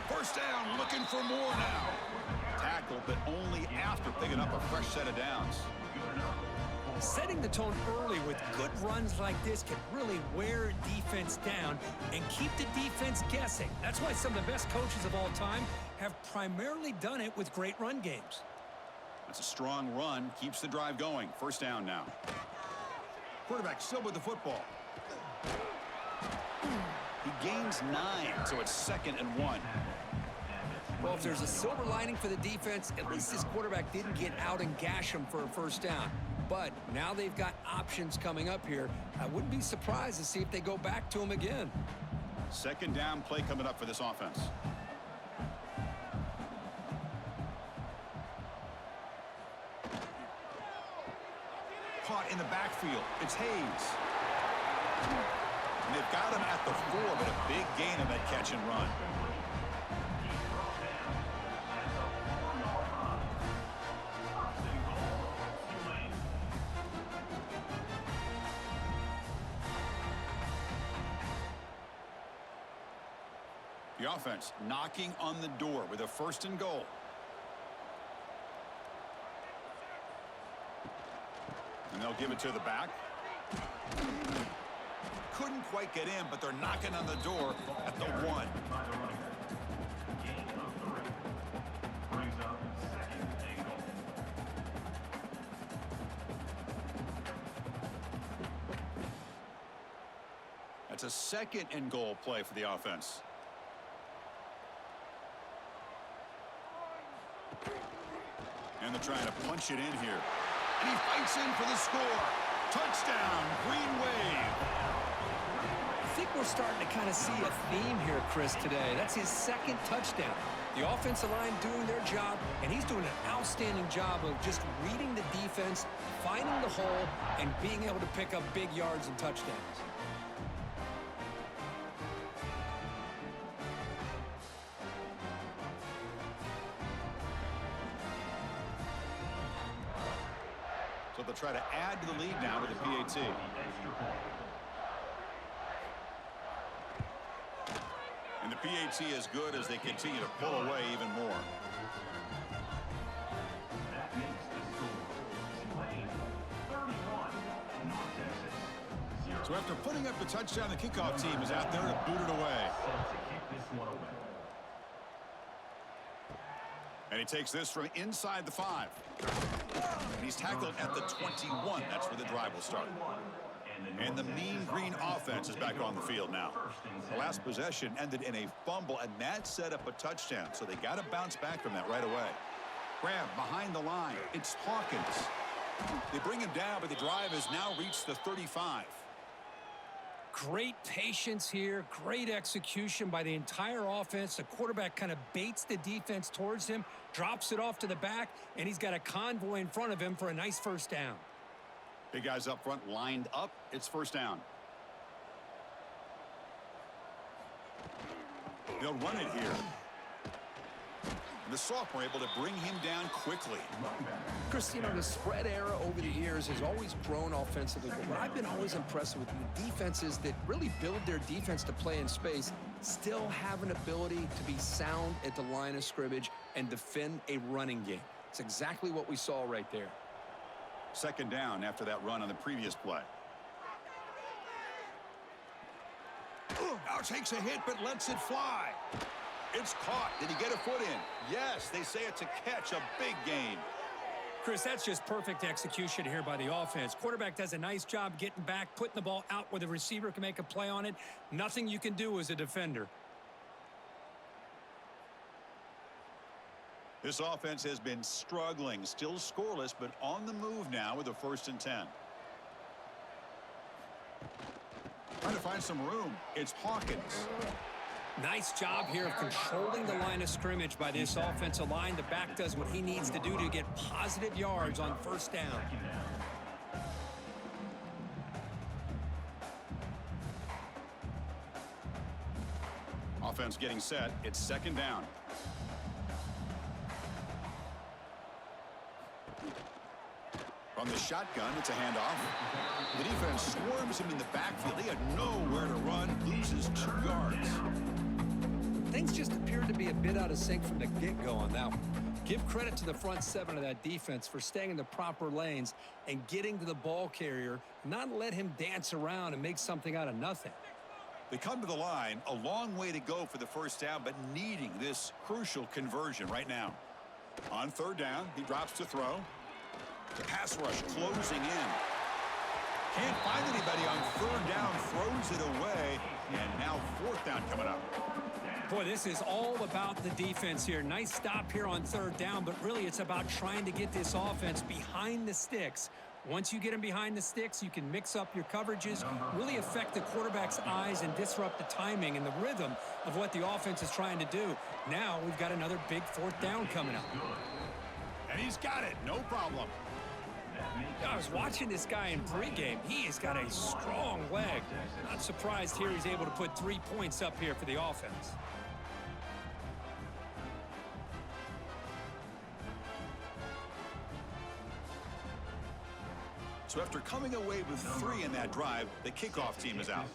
First down, looking for more now. Tackled, but only after picking up a fresh set of downs. Setting the tone early with good runs like this can really wear defense down and keep the defense guessing. That's why some of the best coaches of all time have primarily done it with great run games. That's a strong run, keeps the drive going. First down now. Quarterback still with the football. He gains 9, so it's 2nd and 1. Well, if there's a silver lining for the defense, at least this quarterback didn't get out and gash him for a first down. But now they've got options coming up here. I wouldn't be surprised to see if they go back to him again. Second down play coming up for this offense. Caught in the backfield. It's Hayes. And they've got him at the 4, but a big gain on that catch and run. The offense knocking on the door with a 1st and goal. And they'll give it to the back. Couldn't quite get in, but they're knocking on the door at the 1. It's a second and goal play for the offense. And they're trying to punch it in here. And he fights in for the score. Touchdown, Green Wave. I think we're starting to kind of see a theme here, Chris, today. That's his second touchdown. The offensive line doing their job, and he's doing an outstanding job of just reading the defense, finding the hole, and being able to pick up big yards and touchdowns. So they'll try to add to the lead now with the PAT. And the PAT is good as they continue to pull away even more. That makes the score Tulane 31, North Texas 0. So after putting up the touchdown, the kickoff team is out there to boot it away. Set to kick this one away. And he takes this from inside the 5. And he's tackled at the 21. That's where the drive will start. And the Mean Green offense is back on the field now. The last possession ended in a fumble, and that set up a touchdown. So they got to bounce back from that right away. Grab behind the line. It's Hawkins. They bring him down, but the drive has now reached the 35. Great patience here, great execution by the entire offense. The quarterback kind of baits the defense towards him, drops it off to the back, and he's got a convoy in front of him for a nice first down. Big guys up front lined up. It's first down. They'll run it here. And the sophomore able to bring him down quickly. Chris, you know, the spread era over the years has always grown offensively, but what I've been always impressed with the defenses that really build their defense to play in space still have an ability to be sound at the line of scrimmage and defend a running game. It's exactly what we saw right there. Second down after that run on the previous play. Now takes a hit but lets it fly. It's caught. Did he get a foot in? Yes, they say it's a catch, a big gain. Chris, that's just perfect execution here by the offense. Quarterback does a nice job getting back, putting the ball out where the receiver can make a play on it. Nothing you can do as a defender. This offense has been struggling, still scoreless, but on the move now with a 1st and 10. Trying to find some room. It's Hawkins. Nice job here of controlling the line of scrimmage by this offensive line. The back does what he needs to do to get positive yards on first down. Offense getting set. It's second down. From the shotgun, it's a handoff. The defense swarms him in the backfield. He had nowhere to run, loses 2 yards. Things just appeared to be a bit out of sync from the get-go on that one. Give credit to the front 7 of that defense for staying in the proper lanes and getting to the ball carrier, not let him dance around and make something out of nothing. They come to the line, a long way to go for the first down, but needing this crucial conversion right now. On third down, he drops to throw. The pass rush closing in. Can't find anybody on third down, throws it away, and now fourth down coming up. Boy, this is all about the defense here. Nice stop here on third down, but really it's about trying to get this offense behind the sticks. Once you get them behind the sticks, you can mix up your coverages, really affect the quarterback's eyes and disrupt the timing and the rhythm of what the offense is trying to do. Now we've got another big fourth down coming up. And he's got it, no problem. I was watching this guy in pregame. He has got a strong leg. Not surprised here he's able to put 3 points up here for the offense. So after coming away with 3 in that drive, the kickoff team is out.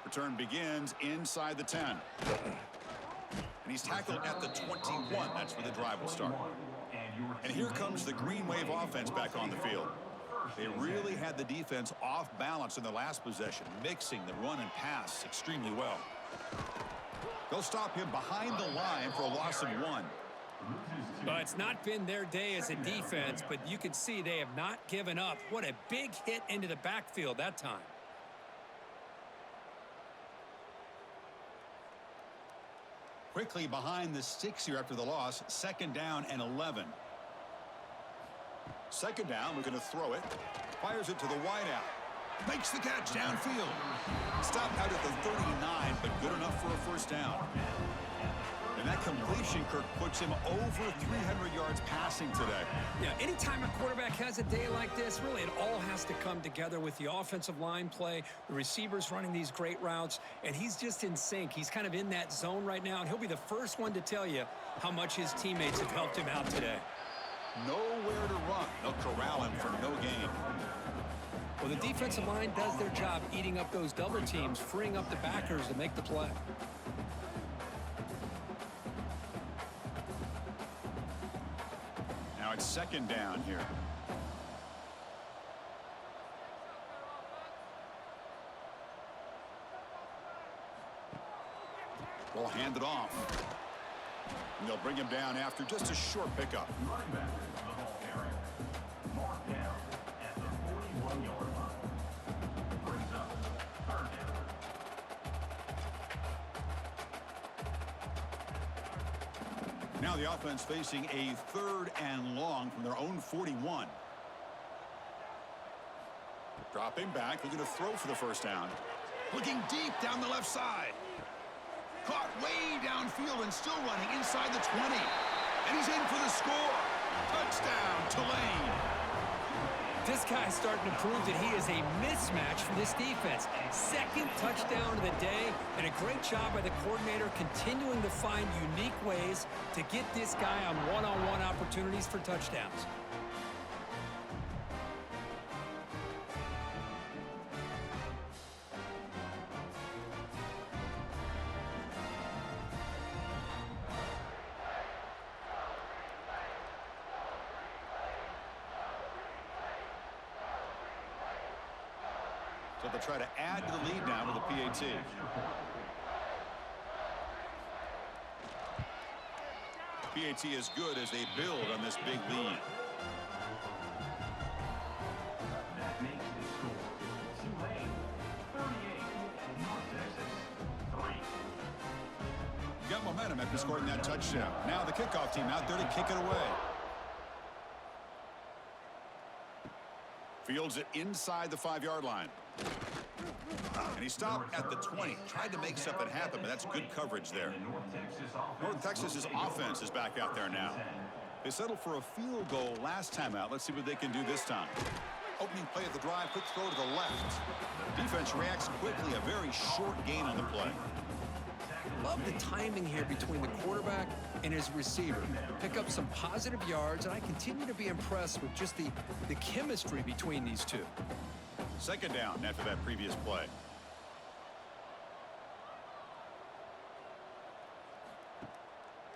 Return begins inside the 10. And he's tackled at the 21. That's where the drive will start. And here comes the Green Wave offense back on the field. They really had the defense off balance in the last possession, mixing the run and pass extremely well. They'll stop him behind the line for a loss of 1. Well, it's not been their day as a defense, but you can see they have not given up. What a big hit into the backfield that time. Quickly behind the sticks here after the loss. 2nd down and 11. 2nd down, looking to throw it. Fires it to the wideout. Makes the catch downfield. Stopped out at the 39, but good enough for a 1st down. And that completion, Kirk, puts him over 300 yards passing today. Yeah, anytime a quarterback has a day like this, really it all has to come together with the offensive line play, the receivers running these great routes, and he's just in sync. He's kind of in that zone right now, and he'll be the first one to tell you how much his teammates have helped him out today. Nowhere to run. They'll corral him for no gain. Well, the defensive line does their job eating up those double teams, freeing up the backers to make the play. Now it's 2nd down here. We'll hand it off. And they'll bring him down after just a short pickup. Running back in the ball carrier. Marked down at the 41-yard line. Brings up 3rd down. Now the offense facing a 3rd and long from their own 41. Dropping back, looking to throw for the 1st down. Looking deep down the left side. Caught way downfield and still running inside the 20. And he's in for the score. Touchdown, Tulane. This guy's starting to prove that he is a mismatch for this defense. 2nd touchdown of the day, and a great job by the coordinator continuing to find unique ways to get this guy on one-on-one opportunities for touchdowns. So they'll try to add to the lead now with a PAT. PAT is good as they build on this big lead. That makes the score. Tulane 38, North Texas 3. Got momentum after scoring that touchdown. Now the kickoff team out there to kick it away. Fields it inside the 5-yard line. And he stopped at the 20. Tried to make something happen, but that's good coverage there. North Texas's offense is back out there now. They settled for a field goal last time out. Let's see what they can do this time. Opening play of the drive, quick throw to the left. Defense reacts quickly, a very short gain on the play. Love the timing here between the quarterback and his receiver. Pick up some positive yards, and I continue to be impressed with just the chemistry between these two. 2nd down after that previous play.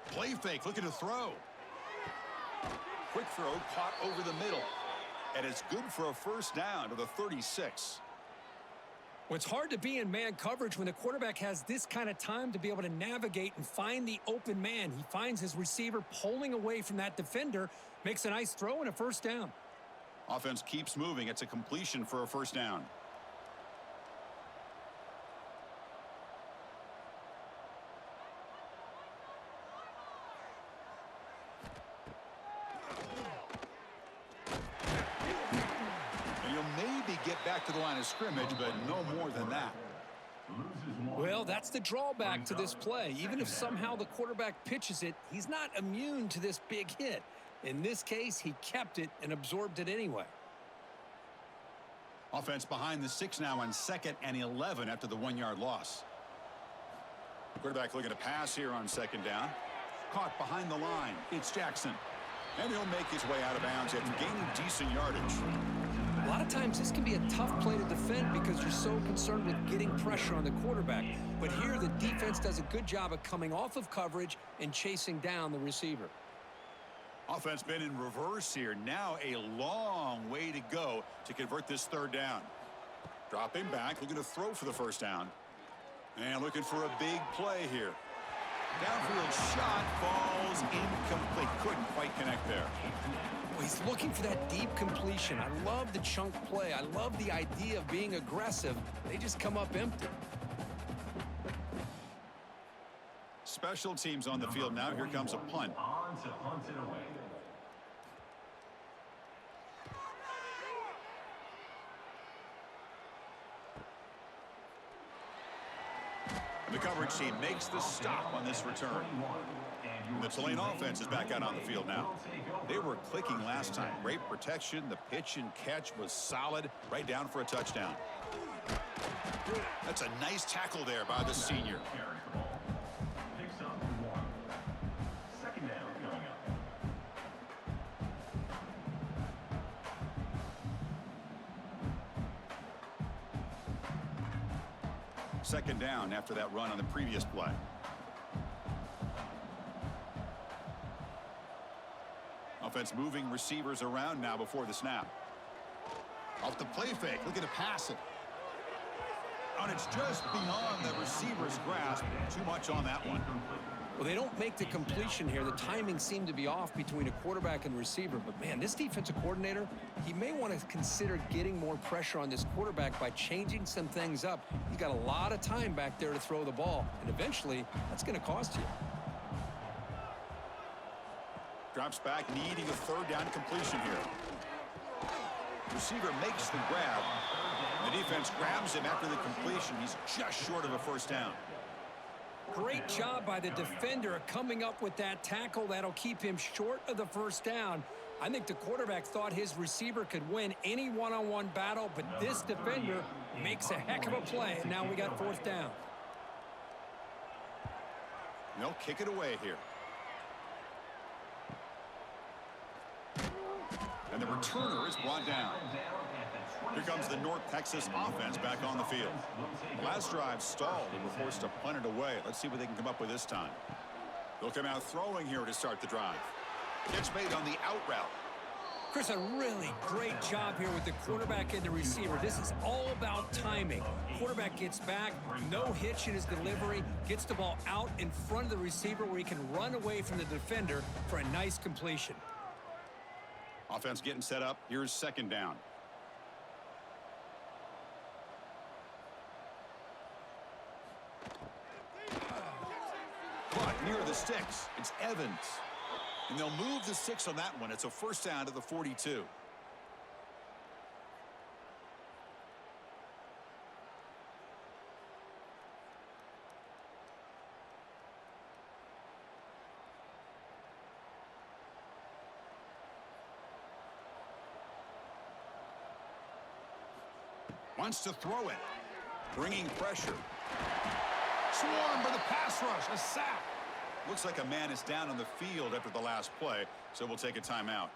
Play fake, looking to throw. Quick throw, caught over the middle. And it's good for a 1st down to the 36. Well, it's hard to be in man coverage when the quarterback has this kind of time to be able to navigate and find the open man. He finds his receiver pulling away from that defender, makes a nice throw and a 1st down. Offense keeps moving. It's a completion for a 1st down. And you'll maybe get back to the line of scrimmage, but no more than that. Well, that's the drawback to this play. Even if somehow the quarterback pitches it, he's not immune to this big hit. In this case, he kept it and absorbed it anyway. Offense behind the 6 now on 2nd and 11 after the 1-yard loss. Quarterback looking to pass here on 2nd down. Caught behind the line. It's Jackson. And he'll make his way out of bounds after gaining decent yardage. A lot of times this can be a tough play to defend because you're so concerned with getting pressure on the quarterback. But here the defense does a good job of coming off of coverage and chasing down the receiver. Offense been in reverse here. Now a long way to go to convert this 3rd down. Dropping back, looking to throw for the 1st down. And looking for a big play here. Downfield shot falls incomplete. Couldn't quite connect there. He's looking for that deep completion. I love the chunk play. I love the idea of being aggressive. They just come up empty. Special teams on the field now. Here comes a punt. On to punt it away. The coverage team makes the stop on this return. The Tulane offense is back out on the field now. They were clicking last time. Great protection. The pitch and catch was solid. Right down for a touchdown. That's a nice tackle there by the senior. Picks up 1. Second down coming up. Second down after that run on the previous play. Offense moving receivers around now before the snap. Off the play fake, looking to pass it. And it's just beyond the receiver's grasp. Too much on that one. Well, they don't make the completion here. The timing seemed to be off between a quarterback and receiver. But, man, this defensive coordinator, he may want to consider getting more pressure on this quarterback by changing some things up. He's got a lot of time back there to throw the ball. And eventually, that's going to cost you. Drops back, needing a third down completion here. Receiver makes the grab. The defense grabs him after the completion. He's just short of a first down. Great job by the defender coming up with that tackle. That'll keep him short of the first down. I think the quarterback thought his receiver could win any one-on-one battle, but this defender makes a heck of a play, and now we got fourth down. They'll kick it away here. And the returner is brought down. Here comes the North Texas offense back on the field. The last drive stalled and were forced to punt it away. Let's see what they can come up with this time. They'll come out throwing here to start the drive. Catch made on the out route. Chris, a really great job here with the quarterback and the receiver. This is all about timing. Quarterback gets back, no hitch in his delivery, gets the ball out in front of the receiver where he can run away from the defender for a nice completion. Offense getting set up. Here's second down. But near the sticks, it's Evans. And they'll move the six on that one. It's a first down to the 42. Wants to throw it. Bringing pressure. Swarmed by the pass rush. A sack. Looks like a man is down on the field after the last play, so we'll take a timeout.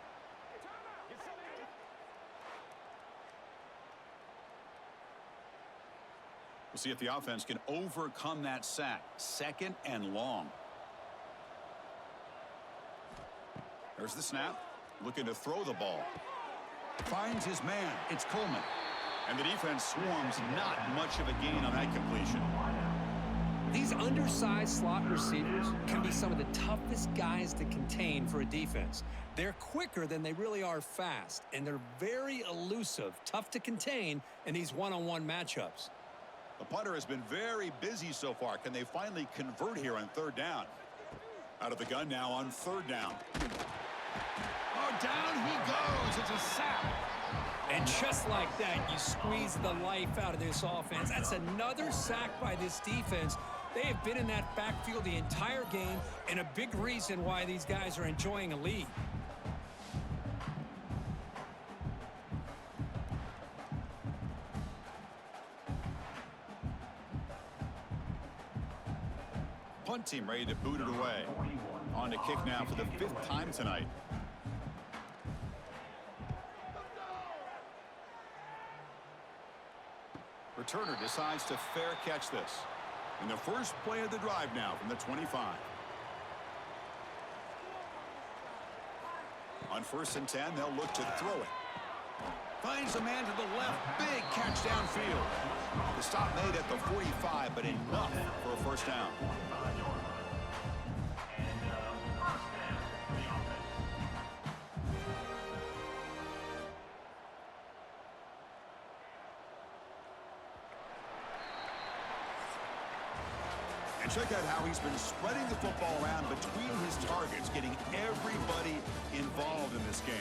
We'll see if the offense can overcome that sack. Second and long. There's the snap. Looking to throw the ball. Finds his man. It's Coleman. And the defense swarms. Not much of a gain on that completion. These undersized slot receivers can be some of the toughest guys to contain for a defense. They're quicker than they really are fast, and they're very elusive, tough to contain in these one-on-one matchups. The punter has been very busy so far. Can they finally convert here on third down? Out of the gun now on third down. Oh, down he goes. It's a sack. And just like that, you squeeze the life out of this offense. That's another sack by this defense. They have been in that backfield the entire game, and a big reason why these guys are enjoying a lead. Punt team ready to boot it away. On to kick now for the 5th time tonight. Returner decides to fair catch this. In the first play of the drive now from the 25. On 1st and 10, they'll look to throw it. Finds a man to the left. Big catch downfield. The stop made at the 45, but enough for a first down. And check out how he's been spreading the football around between his targets, getting everybody involved in this game.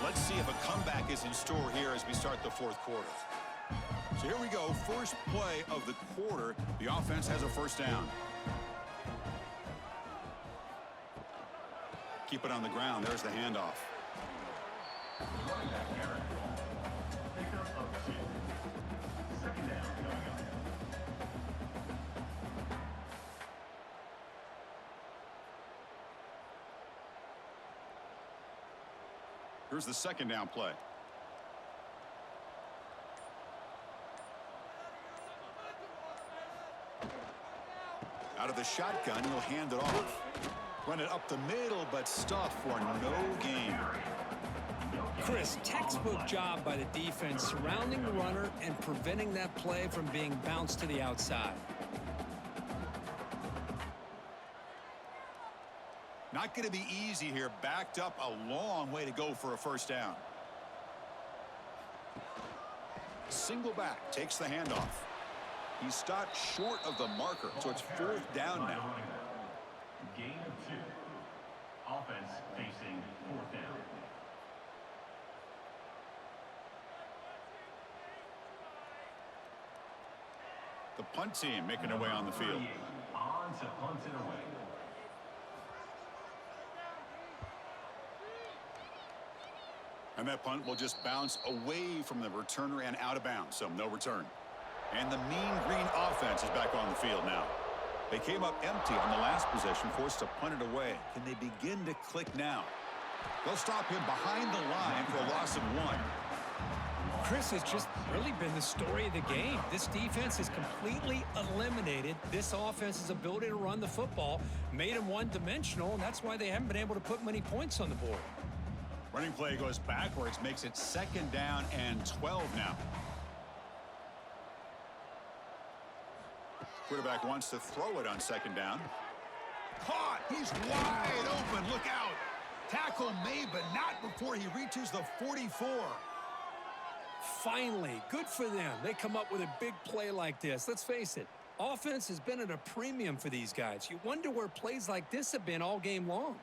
Let's see if a comeback is in store here as we start the fourth quarter. So here we go. First play of the quarter. The offense has a first down. Keep it on the ground. There's the handoff. Running back Aaron. Pickup of 2. Second down coming up. Here's the second down play. Out of the shotgun, he'll hand it off. Run it up the middle, but stuff for no gain. Chris, textbook job by the defense surrounding the runner and preventing that play from being bounced to the outside. Not going to be easy here. Backed up a long way to go for a first down. Single back takes the handoff. He stopped short of the marker, so it's fourth down now. Gain of 2. Offense facing fourth down. The punt team making their way on the field. On to punt it away. And that punt will just bounce away from the returner and out of bounds, so no return. And the Mean Green offense is back on the field now. They came up empty on the last possession, forced to punt it away. Can they begin to click now? They'll stop him behind the line for a loss of 1. Chris, has just really been the story of the game. This defense has completely eliminated this offense's ability to run the football, made them one-dimensional, and that's why they haven't been able to put many points on the board. Running play goes backwards, makes it second down and 12 now. Quarterback wants to throw it on second down. Caught! He's wide open. Look out! Tackle made, but not before he reaches the 44. Finally, good for them. They come up with a big play like this. Let's face it, offense has been at a premium for these guys. You wonder where plays like this have been all game long.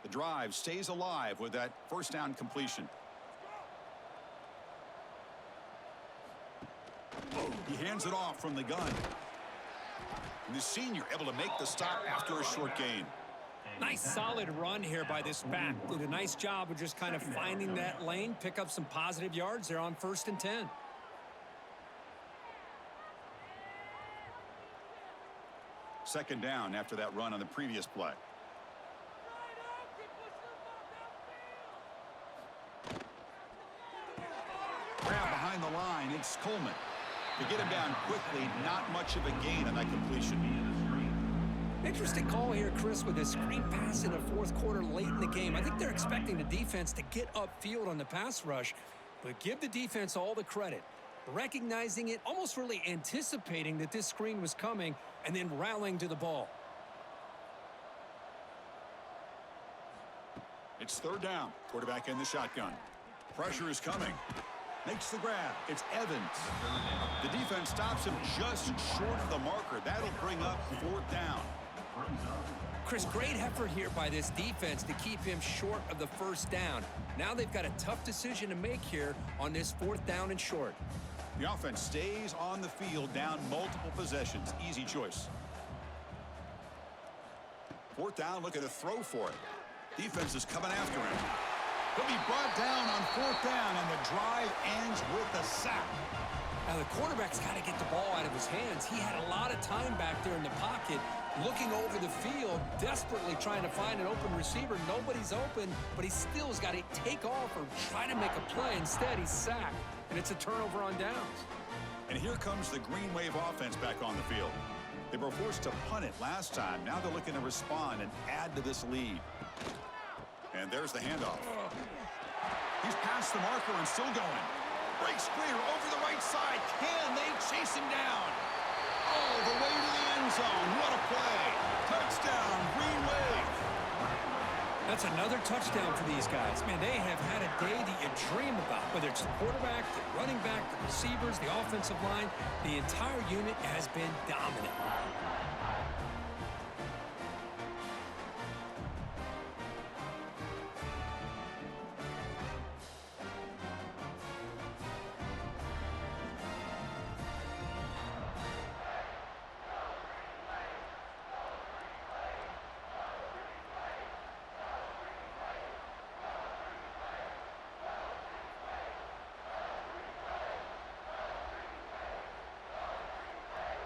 The drive stays alive with that first down completion. He hands it off from the gun. And the senior able to make the stop after a short gain. Nice solid run here by this back. Did a nice job of just kind of finding that lane, pick up some positive yards there on 1st and 10. Second down after that run on the previous play. Grab behind the line. It's Coleman. To get him down quickly, not much of a gain on that completion. Interesting call here, Chris, with a screen pass in the fourth quarter late in the game. I think they're expecting the defense to get upfield on the pass rush, but give the defense all the credit. Recognizing it, almost really anticipating that this screen was coming, and then rallying to the ball. It's third down. Quarterback in the shotgun. Pressure is coming. Makes the grab. It's Evans. The defense stops him just short of the marker. That'll bring up fourth down. Chris, great effort here by this defense to keep him short of the first down. Now they've got a tough decision to make here on this fourth down and short. The offense stays on the field down multiple possessions. Easy choice. Fourth down, look at a throw for it. Defense is coming after him. He'll be brought down on fourth down, and the drive ends with a sack. Now, the quarterback's got to get the ball out of his hands. He had a lot of time back there in the pocket, looking over the field, desperately trying to find an open receiver. Nobody's open, but he still has got to take off or try to make a play. Instead, he's sacked, and it's a turnover on downs. And here comes the Green Wave offense back on the field. They were forced to punt it last time. Now they're looking to respond and add to this lead. And there's the handoff. He's past the marker and still going. Breaks clear over the right side. Can they chase him down? All the way to the end zone. What a play. Touchdown, Green Wave. That's another touchdown for these guys. Man, they have had a day that you dream about, whether it's the quarterback, the running back, the receivers, the offensive line. The entire unit has been dominant.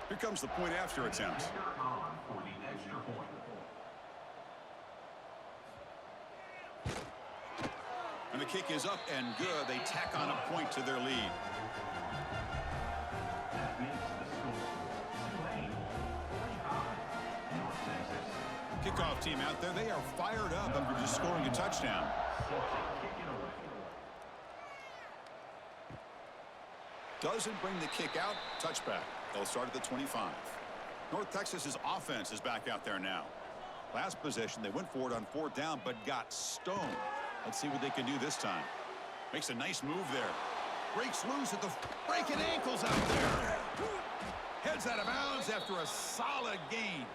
Here comes the point after attempt. On for the extra point. And the kick is up and good. They tack on a point to their lead. That makes the score Tulane 45, North Texas. Kickoff team out there. They are fired up after just scoring a touchdown. Set to kick it away. Doesn't bring the kick out. Touchback. They'll start at the 25. North Texas's offense is back out there now. Last possession, they went for it on 4th down, but got stoned. Let's see what they can do this time. Makes a nice move there. Breaks loose at the breaking ankles out there. Heads out of bounds after a solid gain.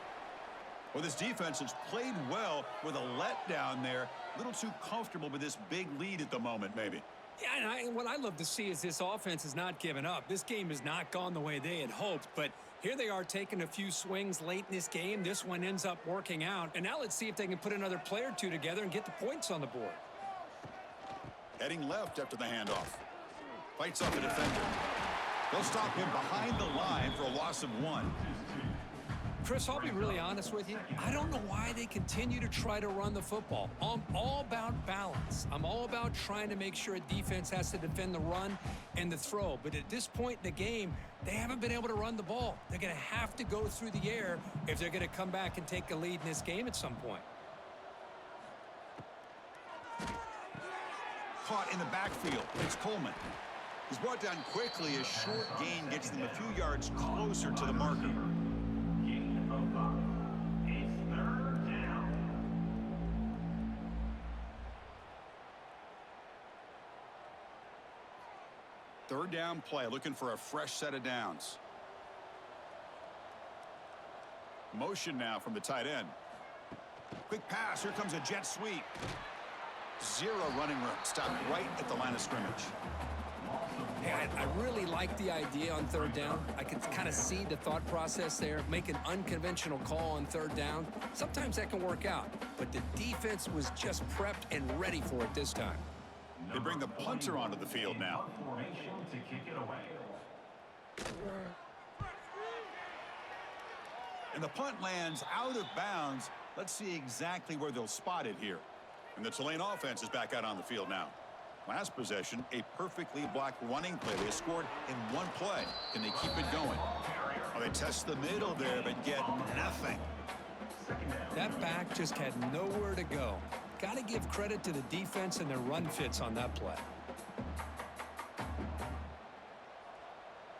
Well, this defense has played well with a letdown there. A little too comfortable with this big lead at the moment, maybe. Yeah, and what I love to see is this offense has not given up. This game has not gone the way they had hoped, but here they are taking a few swings late in this game. This one ends up working out, and now let's see if they can put another play or two together and get the points on the board. Heading left after the handoff. Fights off the defender. They'll stop him behind the line for a loss of 1. Chris, I'll be really honest with you. I don't know why they continue to try to run the football. I'm all about balance. I'm all about trying to make sure a defense has to defend the run and the throw. But at this point in the game, they haven't been able to run the ball. They're going to have to go through the air if they're going to come back and take a lead in this game at some point. Caught in the backfield. It's Coleman. He's brought down quickly. A short gain gets them a few yards closer to the marker. Gain of 5. It's 3rd down. Third down play, looking for a fresh set of downs. Motion now from the tight end. Quick pass. Here comes a jet sweep. 0 running room. Stopped right at the line of scrimmage. Hey, I really like the idea on 3rd down. I can kind of see the thought process there. Make an unconventional call on 3rd down. Sometimes that can work out, but the defense was just prepped and ready for it this time. They bring the punter onto the field now. Formation to kick it away. And the punt lands out of bounds. Let's see exactly where they'll spot it here. And the Tulane offense is back out on the field now. Last possession, a perfectly blocked running play. They scored in 1 play. Can they keep it going? Well, they test the middle there, but get nothing. That back just had nowhere to go. Got to give credit to the defense and their run fits on that play.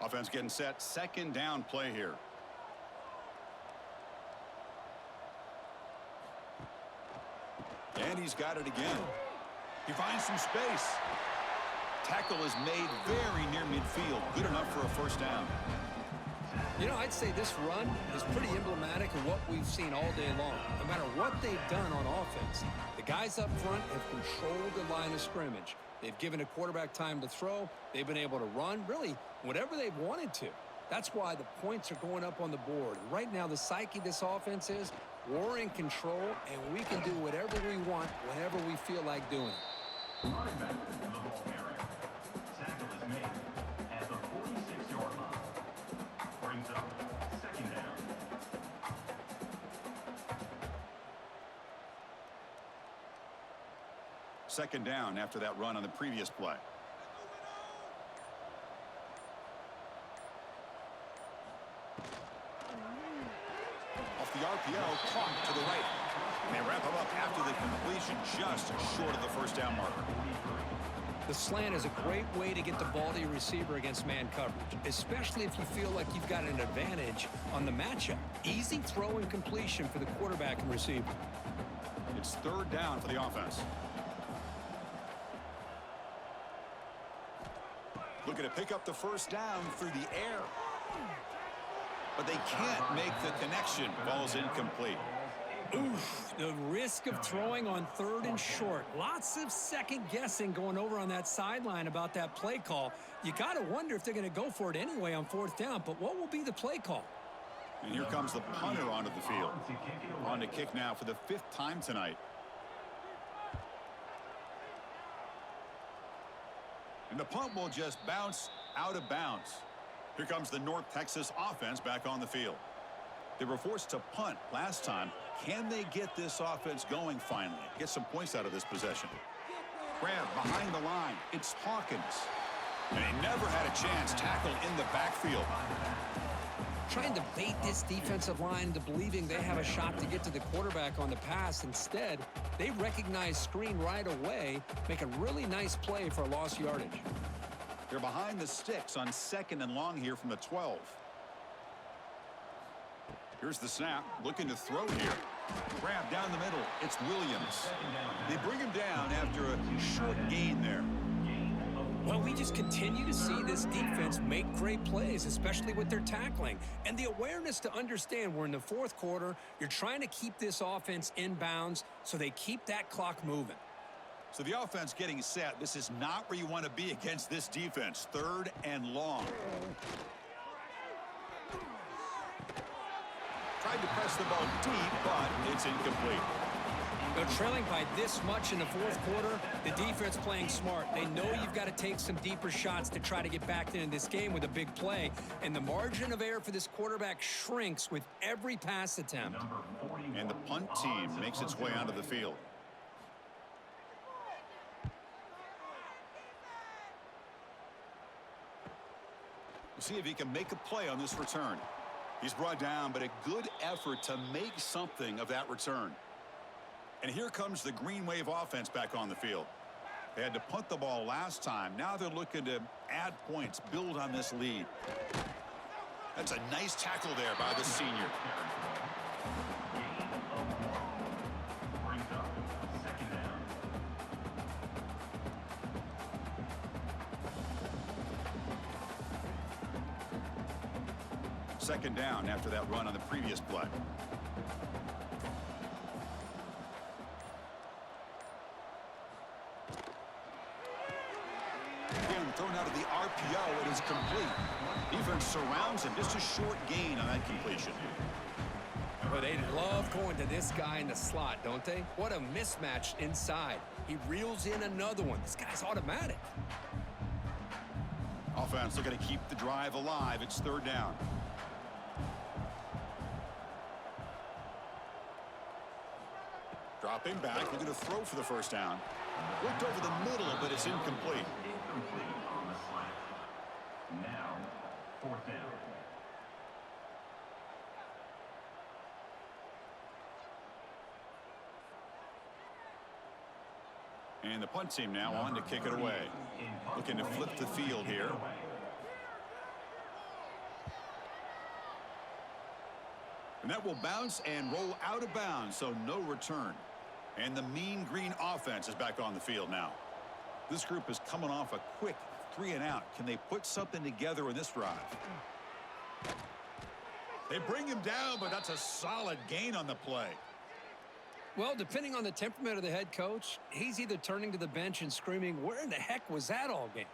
Offense getting set. 2nd down play here. And he's got it again. He finds some space. Tackle is made very near midfield. Good enough for a 1st down. You know, I'd say this run is pretty emblematic of what we've seen all day long. No matter what they've done on offense, the guys up front have controlled the line of scrimmage. They've given a quarterback time to throw. They've been able to run, really, whatever they've wanted to. That's why the points are going up on the board. Right now, the psyche of this offense is we're in control, and we can do whatever we want whenever we feel like doing it. Running back to the ball carrier. Tackle is made at the 46-yard line. Brings up 2nd down. Second down after that run on the previous play. Off the RPO, caught to the right. And they wrap him up after the completion, just short of the 1st down marker. The slant is a great way to get the ball to your receiver against man coverage, especially if you feel like you've got an advantage on the matchup. Easy throw and completion for the quarterback and receiver. It's third down for the offense. Looking to pick up the first down through the air. But they can't make the connection. Ball's incomplete. Oof, the risk of throwing on third and short. Lots of second guessing going over on that sideline about that play call. You got to wonder if they're going to go for it anyway on fourth down, but what will be the play call? And here comes the punter onto the field. On to kick now for the 5th time tonight. And the punt will just bounce out of bounds. Here comes the North Texas offense back on the field. They were forced to punt last time. Can they get this offense going finally? Get some points out of this possession. Grab behind the line. It's Hawkins. And he never had a chance. Tackled in the backfield. Trying to bait this defensive line into believing they have a shot to get to the quarterback on the pass. Instead, they recognize screen right away, make a really nice play for lost yardage. They're behind the sticks on 2nd and long here from the 12. Here's the snap, looking to throw here. Grab down the middle. It's Williams. They bring him down after a short gain there. Well, we just continue to see this defense make great plays, especially with their tackling. And the awareness to understand we're in the 4th quarter, you're trying to keep this offense in bounds so they keep that clock moving. So the offense getting set. This is not where you want to be against this defense. 3rd and long. Tried to press the ball deep, but it's incomplete. They're trailing by this much in the 4th quarter. The defense playing smart. They know you've got to take some deeper shots to try to get back into this game with a big play. And the margin of error for this quarterback shrinks with every pass attempt. And the punt team makes its way onto the field. We'll see if he can make a play on this return. He's brought down, but a good effort to make something of that return. And here comes the Green Wave offense back on the field. They had to punt the ball last time. Now they're looking to add points, build on this lead. That's a nice tackle there by the senior. Second down after that run on the previous play. Again, thrown out of the RPO, it is complete. Defense surrounds him. Just a short gain on that completion. But they love going to this guy in the slot, don't they? What a mismatch inside. He reels in another one. This guy's automatic. Offense looking to keep the drive alive. It's 3rd down. Dropping back, looking to throw for the first down. Looked over the middle, but it's incomplete. Incomplete on the slant. Now, 4th down. And the punt team now on to kick it away. Looking to flip the field here. And that will bounce and roll out of bounds, so no return. And the Mean Green offense is back on the field now. This group is coming off a quick 3-and-out. Can they put something together in this drive? They bring him down, but that's a solid gain on the play. Well, depending on the temperament of the head coach, he's either turning to the bench and screaming, "Where in the heck was that all game?"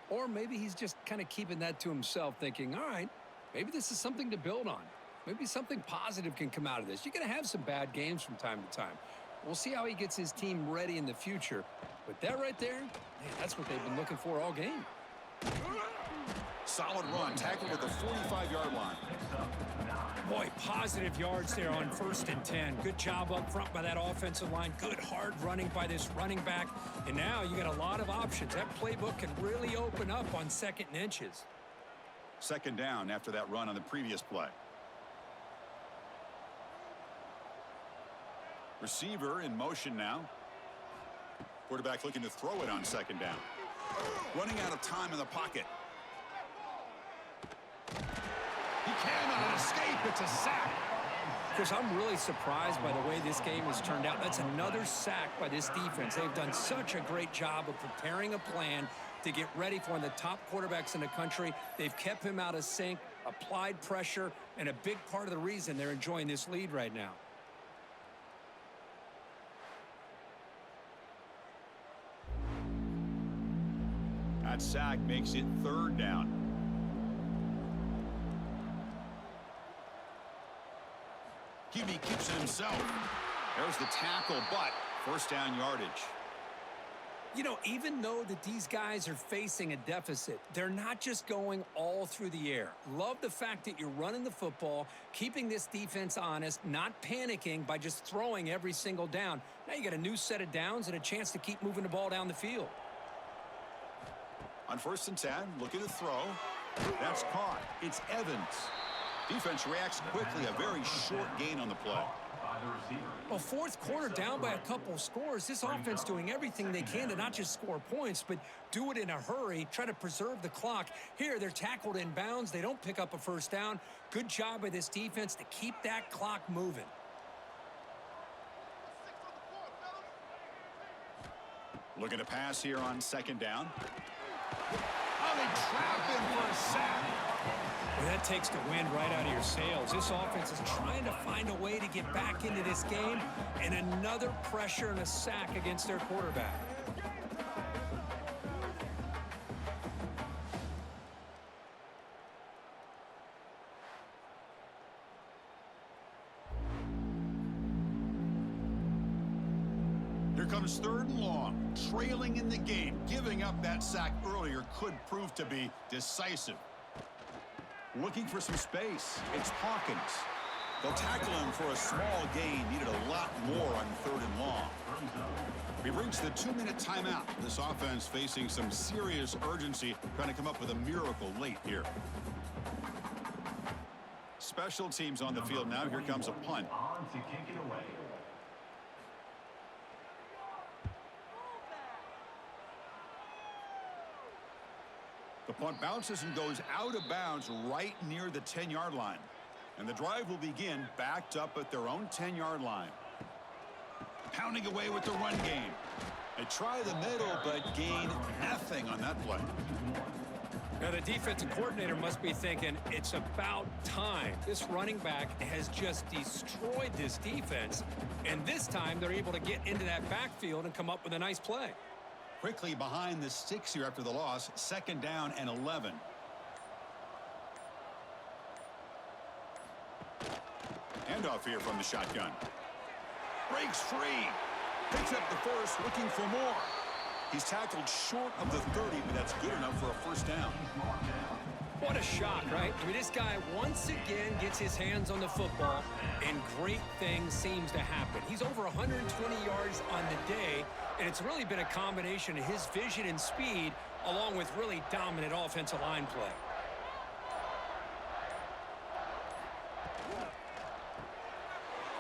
Or maybe he's just kind of keeping that to himself, thinking, all right, maybe this is something to build on. Maybe something positive can come out of this. You're going to have some bad games from time to time. We'll see how he gets his team ready in the future. But that right there, man, that's what they've been looking for all game. Solid run, tackled at the 45-yard line. Boy, positive yards there on 1st and 10. Good job up front by that offensive line. Good hard running by this running back. And now you got a lot of options. That playbook can really open up on 2nd and inches. 2nd down after that run on the previous play. Receiver in motion now. Quarterback looking to throw it on 2nd down. Running out of time in the pocket. He can on an escape. It's a sack. Chris, I'm really surprised by the way this game has turned out. That's another sack by this defense. They've done such a great job of preparing a plan to get ready for one of the top quarterbacks in the country. They've kept him out of sync, applied pressure, and a big part of the reason they're enjoying this lead right now. That sack makes it 3rd down. QB keeps it himself. There's the tackle, but 1st down yardage. You know, even though that these guys are facing a deficit, they're not just going all through the air. Love the fact that you're running the football, keeping this defense honest, not panicking by just throwing every single down. Now you got a new set of downs and a chance to keep moving the ball down the field. On 1st and 10, looking to throw. That's caught. It's Evans. Defense reacts quickly. A very short gain on the play. Well, 4th quarter down by a couple of scores. This offense doing everything they can to not just score points, but do it in a hurry, try to preserve the clock. Here, they're tackled in bounds. They don't pick up a 1st down. Good job by this defense to keep that clock moving. Looking to pass here on 2nd down. Oh, they trap him for a sack. Well, that takes the wind right out of your sails. This offense is trying to find a way to get back into this game, and another pressure and a sack against their quarterback. Here comes 3rd and long. Trailing in the game. Giving up that sack earlier could prove to be decisive. Looking for some space. It's Hawkins. They'll tackle him for a small gain. Needed a lot more on 3rd and long. We've reached the 2-minute timeout. This offense facing some serious urgency, trying to come up with a miracle late here. Special teams on the field now. Here comes a punt. On to kick it away. The punt bounces and goes out of bounds right near the 10-yard line. And the drive will begin backed up at their own 10-yard line. Pounding away with the run game. They try the middle, but gain nothing on that play. Now, the defensive coordinator must be thinking, it's about time. This running back has just destroyed this defense. And this time, they're able to get into that backfield and come up with a nice play. Quickly behind the 6 here after the loss. 2nd down and 11. Handoff here from the shotgun. Breaks free. Picks up the 1st, looking for more. He's tackled short of the 30, but that's good enough for a 1st down. What a shock, right? I mean, this guy once again gets his hands on the football, and great things seems to happen. He's over 120 yards on the day, and it's really been a combination of his vision and speed, along with really dominant offensive line play.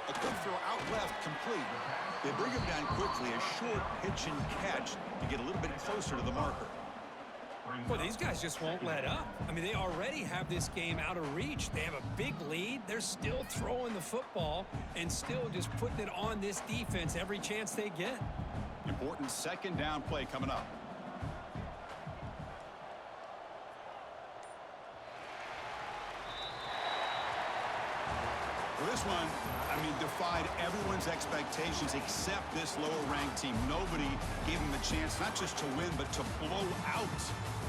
A good throw out left, complete. They bring him down quickly, a short pitch and catch to get a little bit closer to the marker. Well, these guys just won't let up. I mean, they already have this game out of reach. They have a big lead. They're still throwing the football and still just putting it on this defense every chance they get. Important 2nd down play coming up. For this one, I mean, defied everyone's expectations except this lower-ranked team. Nobody gave them a chance not just to win, but to blow out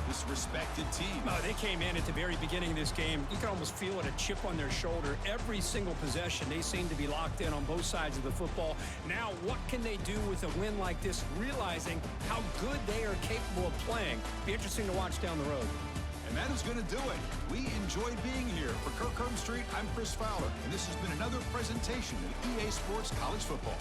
this respected team. Oh, they came in at the very beginning of this game. You can almost feel it, a chip on their shoulder. Every single possession, they seem to be locked in on both sides of the football. Now, what can they do with a win like this, realizing how good they are capable of playing? Be interesting to watch down the road. And that is going to do it. We enjoyed being here. For Kirk Street, I'm Chris Fowler, and this has been another presentation of EA Sports College Football.